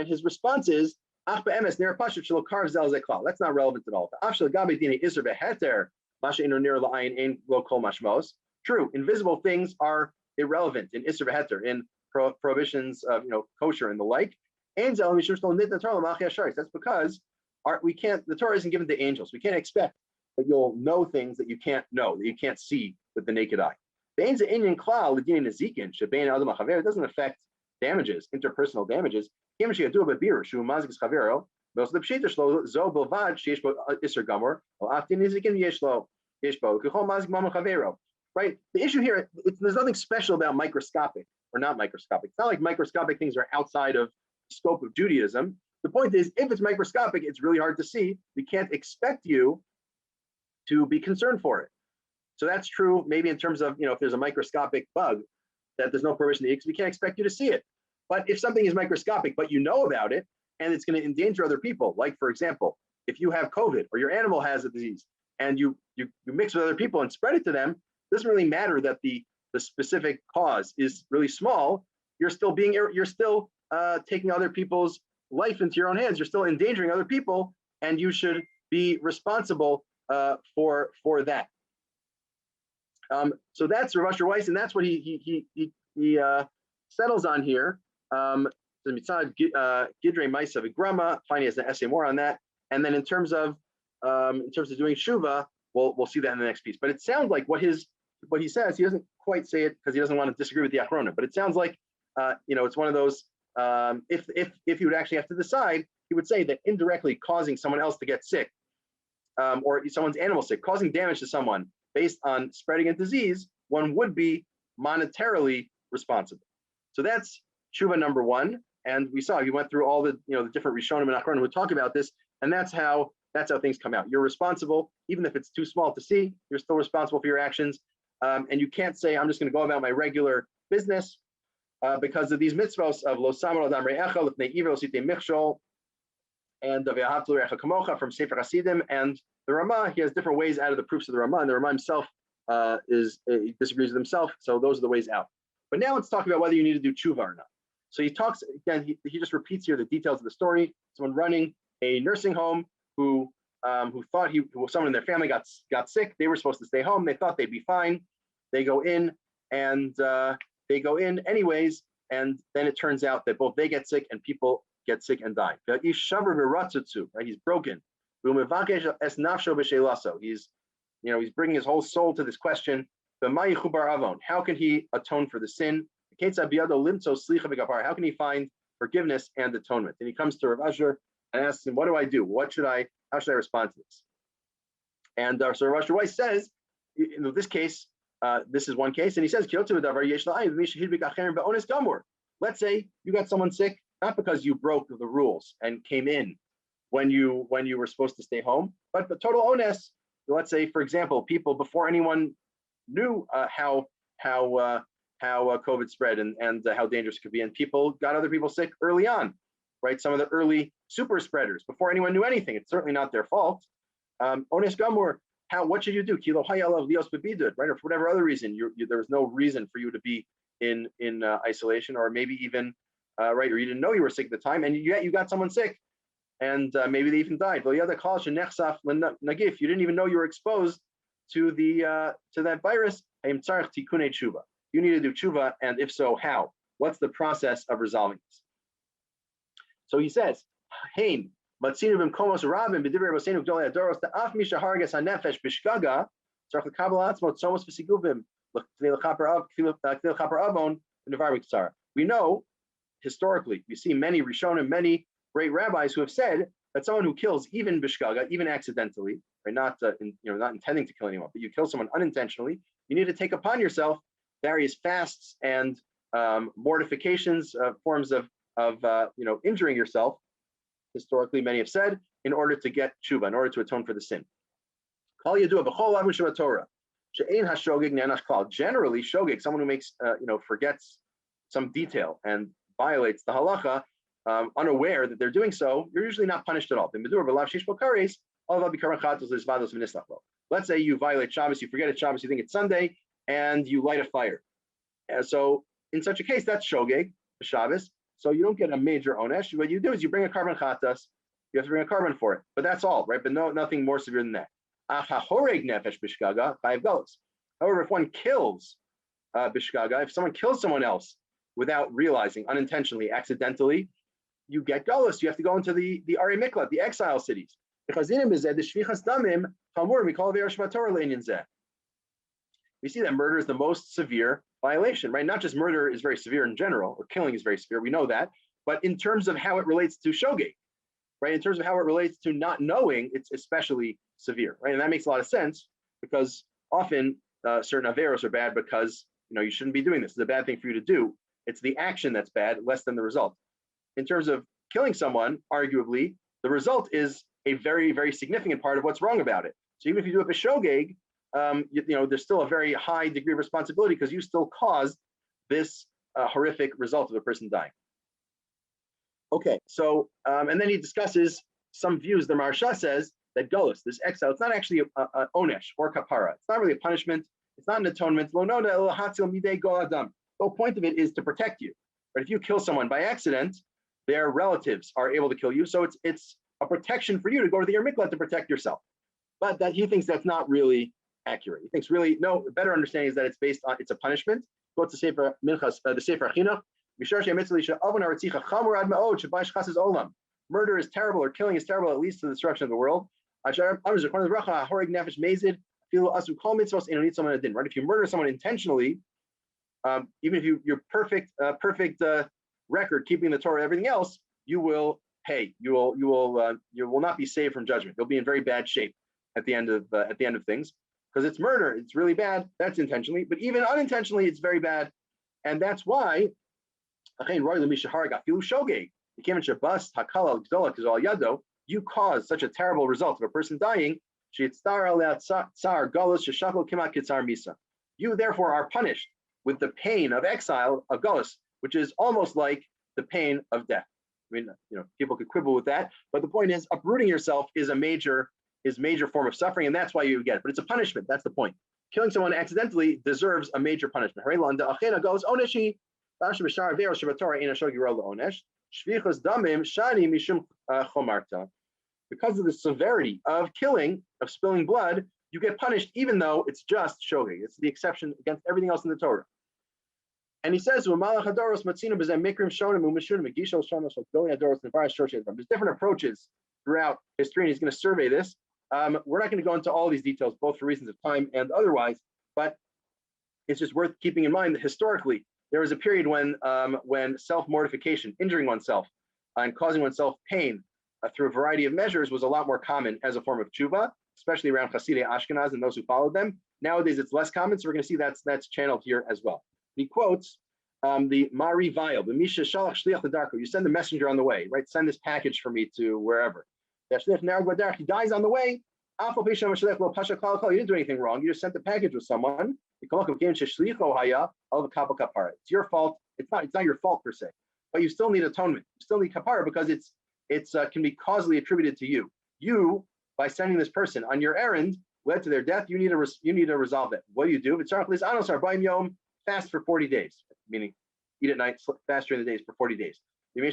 [SPEAKER 2] his response is, that's not relevant at all. True, invisible things are irrelevant in Isser v'Heter, in prohibitions of kosher and the like. That's because the Torah isn't given to angels. We can't expect that you'll know things that you can't know, that you can't see with the naked eye. It doesn't affect damages, interpersonal damages. Right? The issue here, there's nothing special about microscopic or not microscopic. It's not like microscopic things are outside of the scope of Judaism. The point is, if it's microscopic, it's really hard to see. We can't expect you to be concerned for it. So that's true maybe in terms of, if there's a microscopic bug that there's no prohibition to eat, because we can't expect you to see it. But if something is microscopic, but you know about it, and it's going to endanger other people, like, for example, if you have COVID or your animal has a disease and you mix with other people and spread it to them, it doesn't really matter that the specific cause is really small. You're still taking other people's life into your own hands. You're still endangering other people, and you should be responsible for that. So that's Rav Usher Weiss, and that's what he settles on here. The Mitzad Gidrei Maisa V'Grama. Finally, has an essay more on that. And then in terms of doing Shuva, we'll see that in the next piece. But it sounds like what he says, he doesn't quite say it because he doesn't want to disagree with the Achrona. But it sounds like it's one of those. If you would actually have to decide, he would say that indirectly causing someone else to get sick, or someone's animal sick, causing damage to someone based on spreading a disease, one would be monetarily responsible. So that's Shuva number one. And we saw, he went through all the different Rishonim and Achronim who talk about this, and that's how things come out. You're responsible, even if it's too small to see, you're still responsible for your actions. And you can't say, I'm just going to go about my regular business because of these mitzvos of Lo Samar Adam Re'echa L'fnei Iver Ositei Michshol and Ve'ahavtu L'Re'echa Kamocha from Sefer Hasidim. And the Ramah, he has different ways out of the proofs of the Ramah, and the Ramah himself he disagrees with himself. So those are the ways out. But now let's talk about whether you need to do tshuva or not. So he talks again. He just repeats here the details of the story. Someone running a nursing home who thought someone in their family got sick. They were supposed to stay home. They thought they'd be fine. They go in anyways, and then it turns out that both they get sick and people get sick and die. Right? He's broken. He's bringing his whole soul to this question. How can he atone for the sin? How can he find forgiveness and atonement? And he comes to Rav Usher and asks him, what do I do? How should I respond to this? And so Rav Usher Weiss says, in this case, this is one case, and he says, let's say you got someone sick, not because you broke the rules and came in when you were supposed to stay home, but the total onus. Let's say, for example, people before anyone knew how COVID spread and how dangerous it could be. And people got other people sick early on, right? Some of the early super spreaders before anyone knew anything. It's certainly not their fault. Ones gamur, what should you do? Kilo hayalav lios bebidud, right? Or for whatever other reason, there was no reason for you to be in isolation, or maybe even right, or you didn't know you were sick at the time, and yet you got someone sick, and maybe they even died. You didn't even know you were exposed to that virus. You need to do tshuva, and if so, how? What's the process of resolving this? So he says, Hain, Matzinu b'mkomos rabim b'divrei Rabbeinu gdolei hadoros ta'af misha harges hanefesh b'shgaga tzarich l'kabel atzmo tzomos v'siguvim l'chaper avon v'nevar b'ktsar. We know historically, we see many Rishonim, many great rabbis who have said that someone who kills even b'shgaga, even accidentally, right, not intending to kill anyone, but you kill someone unintentionally, you need to take upon yourself various fasts and mortifications, forms of injuring yourself. Historically, many have said, in order to get tshuva, in order to atone for the sin. Generally, shogeg, someone who makes, forgets some detail and violates the halakhah, unaware that they're doing so, you're usually not punished at all. Let's say you violate Shabbos, you forget it's Shabbos, you think it's Sunday, and you light a fire. So in such a case, that's shogeg, Shabbos. So you don't get a major onesh. What you do is you bring a carbon chatas. You have to bring a carbon for it, but that's all, right? But nothing more severe than that. However, if one kills bishgaga, if someone kills someone else without realizing, unintentionally, accidentally, you get galus. You have to go into the Ari Miklat, the exile cities. We see that murder is the most severe violation, right? Not just murder is very severe in general, or killing is very severe, we know that, but in terms of how it relates to shogeg, right? In terms of how it relates to not knowing, it's especially severe, right? And that makes a lot of sense, because often certain averos are bad because, you shouldn't be doing this. It's a bad thing for you to do. It's the action that's bad, less than the result. In terms of killing someone, arguably, the result is a very, very significant part of what's wrong about it. So even if you do it b'shogeg, there's still a very high degree of responsibility because you still caused this horrific result of a person dying. Okay, so, and then he discusses some views. The Maharsha says that Golus, this exile, it's not actually a onesh or kapara. It's not really a punishment. It's not an atonement. The whole point of it is to protect you. But if you kill someone by accident, their relatives are able to kill you. So it's a protection for you to go to the Miklat to protect yourself. But that he thinks that's not really accurate. He thinks really, no, the better understanding is that it's based on, it's a punishment. Go to Sefer Minchas, the Sefer Chinuch. Murder is terrible, or killing is terrible. It leads to the destruction of the world. Right? If you murder someone intentionally, even if you're perfect record keeping the Torah, everything else, you will pay. You will not be saved from judgment. You'll be in very bad shape at the end of things, because it's murder. It's really bad. That's intentionally, but even unintentionally, it's very bad, and that's why. You cause such a terrible result of a person dying. You therefore are punished with the pain of exile, of galus, which is almost like the pain of death. I mean, people could quibble with that, but the point is, uprooting yourself is major form of suffering, and that's why you get it. But it's a punishment. That's the point. Killing someone accidentally deserves a major punishment. Because of the severity of killing, of spilling blood, you get punished even though it's just shogeg. It's the exception against everything else in the Torah. And he says, there's different approaches throughout history, and he's going to survey this. We're not going to go into all these details, both for reasons of time and otherwise, but it's just worth keeping in mind that historically, there was a period when self-mortification, injuring oneself, and causing oneself pain through a variety of measures was a lot more common as a form of tshuva, especially around Hasidei Ashkenaz and those who followed them. Nowadays, it's less common, so we're going to see that's channeled here as well. He quotes the Mari Vayel, the Misha Shalach Shliach L'Darko. You send the messenger on the way, right? Send this package for me to wherever. He dies on the way. You didn't do anything wrong. You just sent the package with someone. It's your fault. It's not your fault per se, but you still need atonement. You still need kapara because it's can be causally attributed to you. You, by sending this person on your errand, led to their death. You need to resolve it. What do you do? Fast for 40 days, meaning eat at night, fast during the days for 40 days. And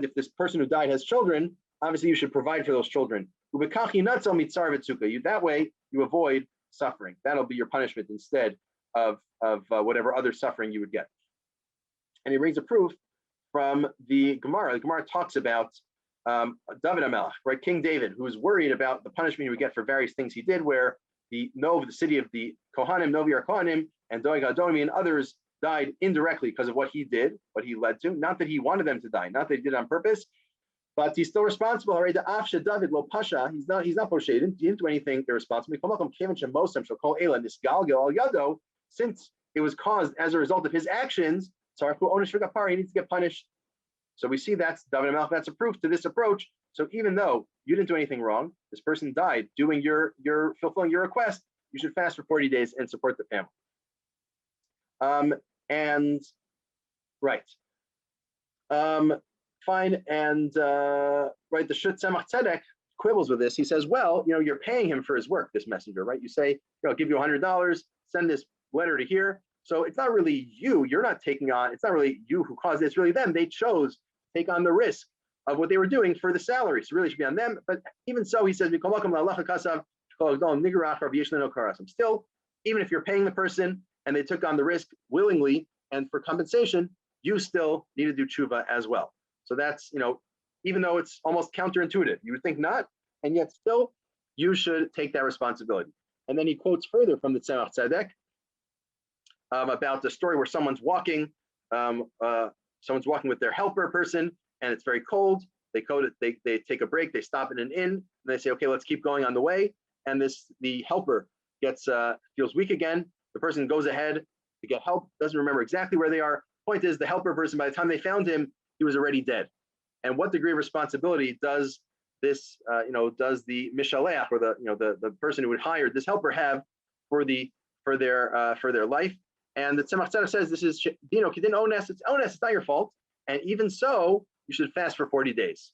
[SPEAKER 2] if this person who died has children, obviously you should provide for those children. That way you avoid suffering. That'll be your punishment instead of whatever other suffering you would get. And he brings a proof from the Gemara. The Gemara talks about David HaMelech, right? King David, who was worried about the punishment he would get for various things he did, where the city of the Kohanim, Novi Kohanim, and Doeg Adomi and others died indirectly because of what he did, what he led to. Not that he wanted them to die, not that he did it on purpose, but he's still responsible. David lo pasha, he's not poshe, he didn't do anything irresponsible. Since it was caused as a result of his actions, he needs to get punished. So we see that's David HaMelech, that's a proof to this approach. So even though you didn't do anything wrong, this person died doing your fulfilling your request, you should fast for 40 days and support the family. Fine. And right, the Shut Tzemach Tzedek quibbles with this. He says, well, you're paying him for his work, this messenger, right? You say, I'll give you $100, send this letter to here. So it's not really you. You're not taking on, it's not really you who caused it. It's really them. They chose to take on the risk of what they were doing for the salary. So really it should be on them. But even so, he says, still, even if you're paying the person and they took on the risk willingly and for compensation, you still need to do tshuva as well. So that's, even though it's almost counterintuitive, you would think not, and yet still you should take that responsibility. And then he quotes further from the Tzemach Tzedek about the story where someone's walking with their helper person, and it's very cold. They take a break, they stop at an inn, and they say, okay, let's keep going on the way. And the helper feels weak again. The person goes ahead to get help, doesn't remember exactly where they are. Point is, the helper person, by the time they found him, he was already dead. And what degree of responsibility does this, does the mishaleach, or the person who would hire this helper have for their life? And the Tzemach Tzedek says this is kidin ones. It's ones. It's not your fault. And even so, you should fast for 40 days.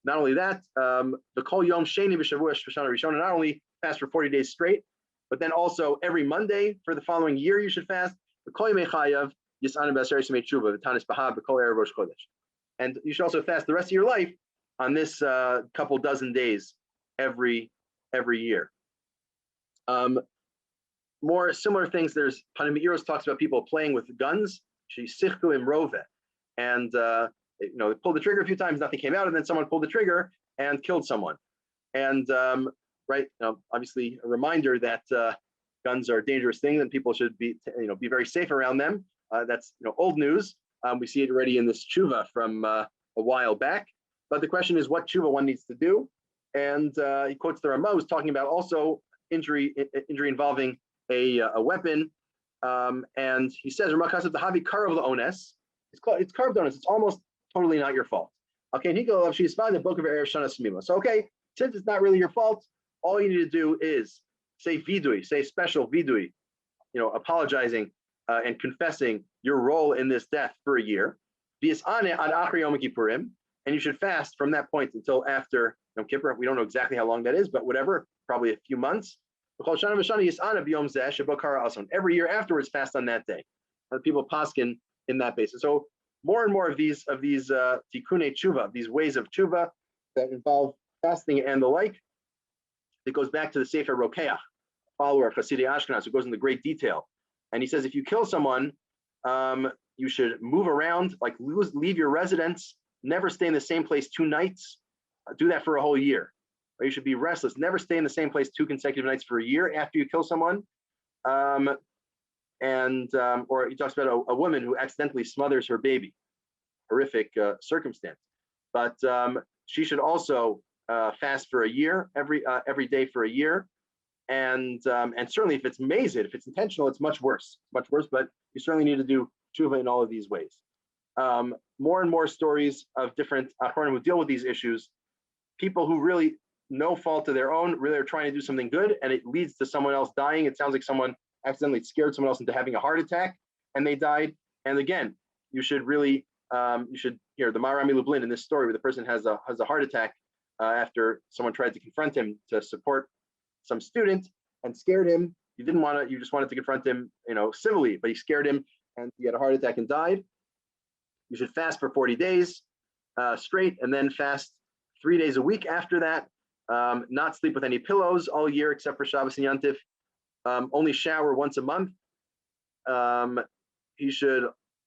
[SPEAKER 2] Not only that, the kol yom sheni v'shavua shana rishona. Not only fast for 40 days straight, but then also every Monday for the following year you should fast. The kol yomei chayav yisanu b'aseret yemei tshuva v'tanis b'hab b'kol erev rosh chodesh. And you should also fast the rest of your life on this couple dozen days every year. More similar things. There's Panim Eros talks about people playing with guns. She sichku im rove, and they pulled the trigger a few times, nothing came out, and then someone pulled the trigger and killed someone. And obviously a reminder that guns are a dangerous thing, and people should be very safe around them. That's old news. We see it already in this tshuva from a while back. But the question is what tshuva one needs to do. And he quotes the Ramah, who's talking about also injury involving a weapon. And he says, it's carved on us. It's almost totally not your fault. Okay, and he goes, she's fine. The book of Erev Shana Smila. So okay, since it's not really your fault, all you need to do is say vidui, say special vidui, apologizing and confessing your role in this death for a year. And you should fast from that point until after Yom Kippur. We don't know exactly how long that is, but whatever, probably a few months. Every year afterwards, fast on that day. People paskin in that basis. So more and more of these tikkunei tshuva, these ways of tshuva that involve fasting and the like. It goes back to the Sefer Rokeach, follower of Hasidei Ashkenaz, who goes into great detail. And he says, if you kill someone, you should move around, like leave your residence, never stay in the same place 2 nights. Do that for a whole year. Or you should be restless. Never stay in the same place 2 consecutive nights for a year after you kill someone. Or he talks about a woman who accidentally smothers her baby. Horrific circumstance. But she should also fast for a year, every day for a year. And certainly if it's mazid, if it's intentional, it's much worse. But you certainly need to do tshuva in all of these ways. More and more stories of different achronim who deal with these issues. People who really no fault of their own, really are trying to do something good, and it leads to someone else dying. It sounds like someone accidentally scared someone else into having a heart attack, and they died. And again, you should really, you should hear the Marami Lublin in this story where the person has a heart attack after someone tried to confront him to support some student and scared him. You didn't want to, you just wanted to confront him, civilly, but he scared him and he had a heart attack and died. You should fast for 40 days straight, and then fast 3 days a week after that. Not sleep with any pillows all year except for Shabbos and Yantif. Only shower once a month. He should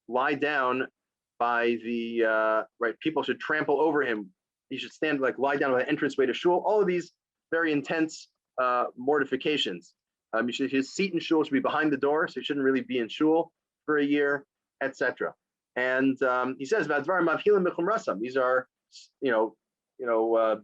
[SPEAKER 2] lie down by the, people should trample over him. He should stand, lie down by the entranceway to shul. All of these very intense mortifications. His seat in shul should be behind the door, so he shouldn't really be in shul for a year, etc. And he says, these are,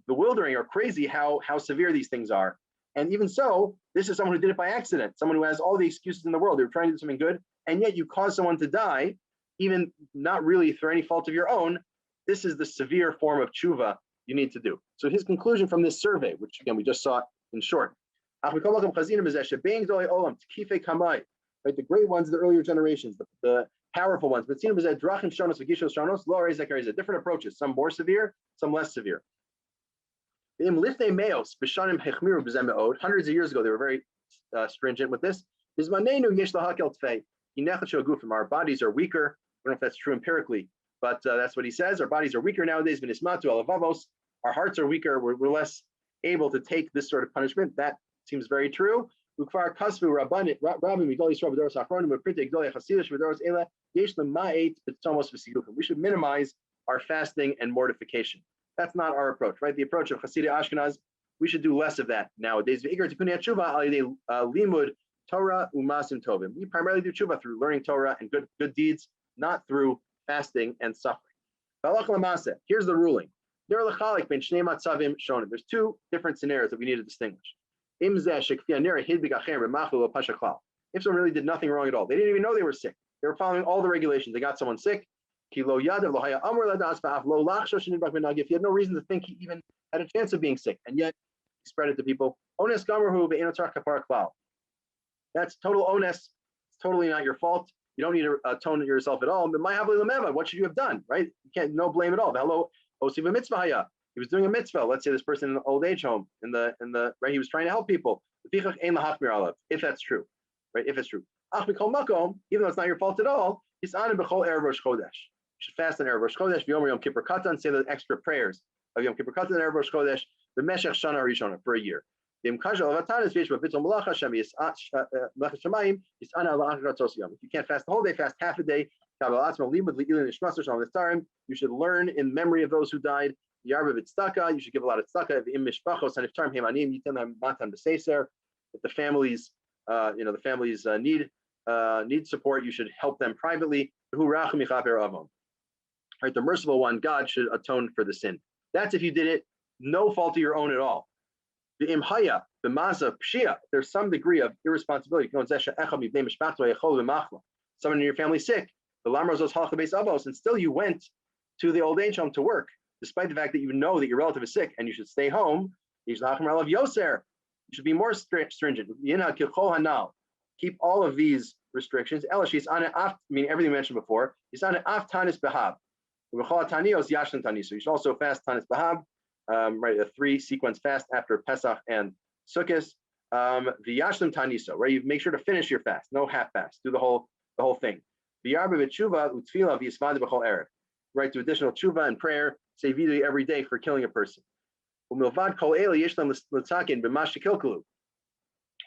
[SPEAKER 2] bewildering or crazy how severe these things are. And even so, this is someone who did it by accident, someone who has all the excuses in the world. They were trying to do something good, and yet you cause someone to die, even not really through any fault of your own. This is the severe form of tshuva you need to do. So his conclusion from this survey, which again we just saw in short, right, the great ones of the earlier generations, the powerful ones, but different approaches, some more severe, some less severe. Hundreds of years ago, they were very stringent with this. Our bodies are weaker. I don't know if that's true empirically, but that's what he says. Our bodies are weaker nowadays. Our hearts are weaker. We're less able to take this sort of punishment. That seems very true. We should minimize our fasting and mortification. That's not our approach, right? The approach of Hasidic Ashkenaz, we should do less of that nowadays. We primarily do tshuva through learning Torah and good deeds, not through fasting and suffering. Here's the ruling. There's two different scenarios that we need to distinguish. If someone really did nothing wrong at all, they didn't even know they were sick. They were following all the regulations. They got someone sick. He had no reason to think he even had a chance of being sick, and yet he spread it to people. That's total onus. It's totally not your fault. You don't need to atone yourself at all. But what should you have done, right? You can't, no blame at all. He was doing a mitzvah. Let's say this person in an old age home, in the right, he was trying to help people. If that's true, right? If it's true. Even though it's not your fault at all, you should fast on Erev Rosh Chodesh, V'yomer Yom Kippur Katan, say the extra prayers of Yom Kippur Katan and Erev Rosh Chodesh, the Meshech Shana Rishona for a year. If you can't fast the whole day, fast half a day. You should learn in memory of those who died. You should give a lot of tzedakah. If the families, need support, you should help them privately. Right, the merciful one, God, should atone for the sin. That's if you did it no fault of your own at all. The imhaya, the maza pshia, there's some degree of irresponsibility. Someone in your family sick, the lamrazos halakhah beis avos, and still you went to the old age home to work, despite the fact that you know that your relative is sick and you should stay home. You should be more stringent. Keep all of these restrictions. Meaning everything mentioned before. You should also fast tanis bahab, right? A 3-sequence fast after Pesach and Sukkot. The yashlim taniso, right? You make sure to finish your fast, no half fast. Do the whole thing. Right? Do additional tshuva and prayer. Say vidui every day for killing a person. You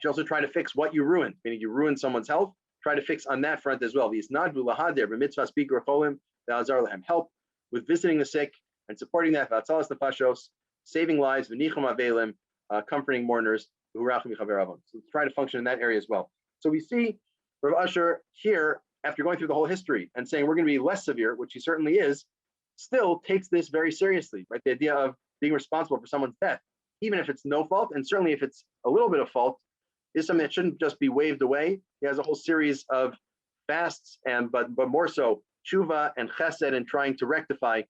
[SPEAKER 2] should also try to fix what you ruined, meaning you ruined someone's health. Try to fix on that front as well. Help with visiting the sick and supporting that, saving lives, comforting mourners. So try to function in that area as well. So we see Rav Usher here, after going through the whole history and saying we're going to be less severe, which he certainly is, still takes this very seriously, right? The idea of being responsible for someone's death, even if it's no fault, and certainly if it's a little bit of fault, is something that shouldn't just be waved away. He has a whole series of fasts, but more so tshuva and chesed and trying to rectify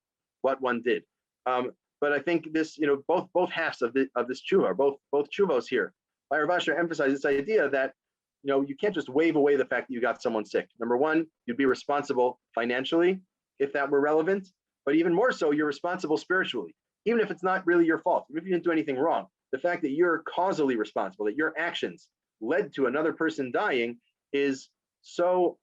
[SPEAKER 2] what one did. But but I think this, both halves of this tshuva, both tshuvos here, by Rav Usher emphasize this idea that, you can't just wave away the fact that you got someone sick. Number one, you'd be responsible financially if that were relevant, but even more so, you're responsible spiritually, even if it's not really your fault, even if you didn't do anything wrong. The fact that you're causally responsible, that your actions led to another person dying is so,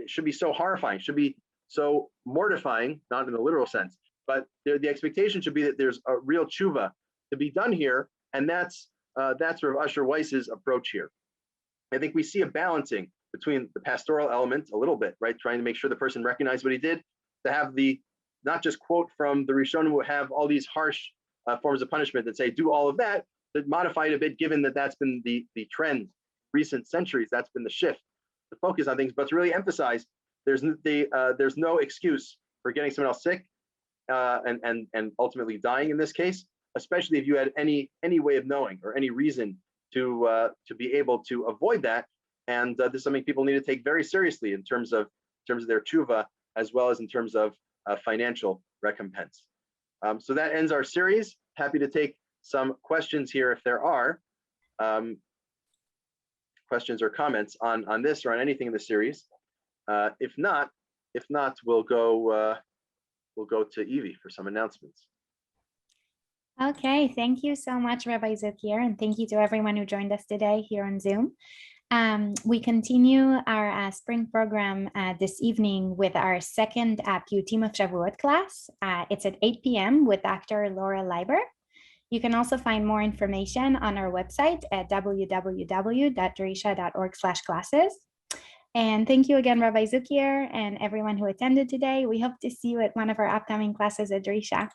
[SPEAKER 2] should be so horrifying, should be so mortifying, not in the literal sense, but the expectation should be that there's a real tshuva to be done here, and that's Rav Usher Weiss's approach here. I think we see a balancing between the pastoral element a little bit, right? Trying to make sure the person recognized what he did, to have the, not just quote from the Rishonim who have all these harsh forms of punishment that say, do all of that, but modify it a bit, given that that's been the trend recent centuries, that's been the shift, to focus on things, but to really emphasize there's no excuse for getting someone else sick and ultimately dying in this case, especially if you had any way of knowing or any reason to be able to avoid that. And this is something people need to take very seriously in terms of their tshuva, as well as in terms of financial recompense. So that ends our series. Happy to take some questions here if there are questions or comments on this or on anything in the series. If not, we'll go to Evie for some announcements.
[SPEAKER 1] Okay, thank you so much, Rabbi Zuckier, and thank you to everyone who joined us today here on Zoom. We continue our spring program this evening with our second Piyutim of Shavuot class. It's at 8 p.m. with Dr. Laura Leiber. You can also find more information on our website at www.drisha.org/classes. And thank you again, Rabbi Zuckier, and everyone who attended today. We hope to see you at one of our upcoming classes at Drisha.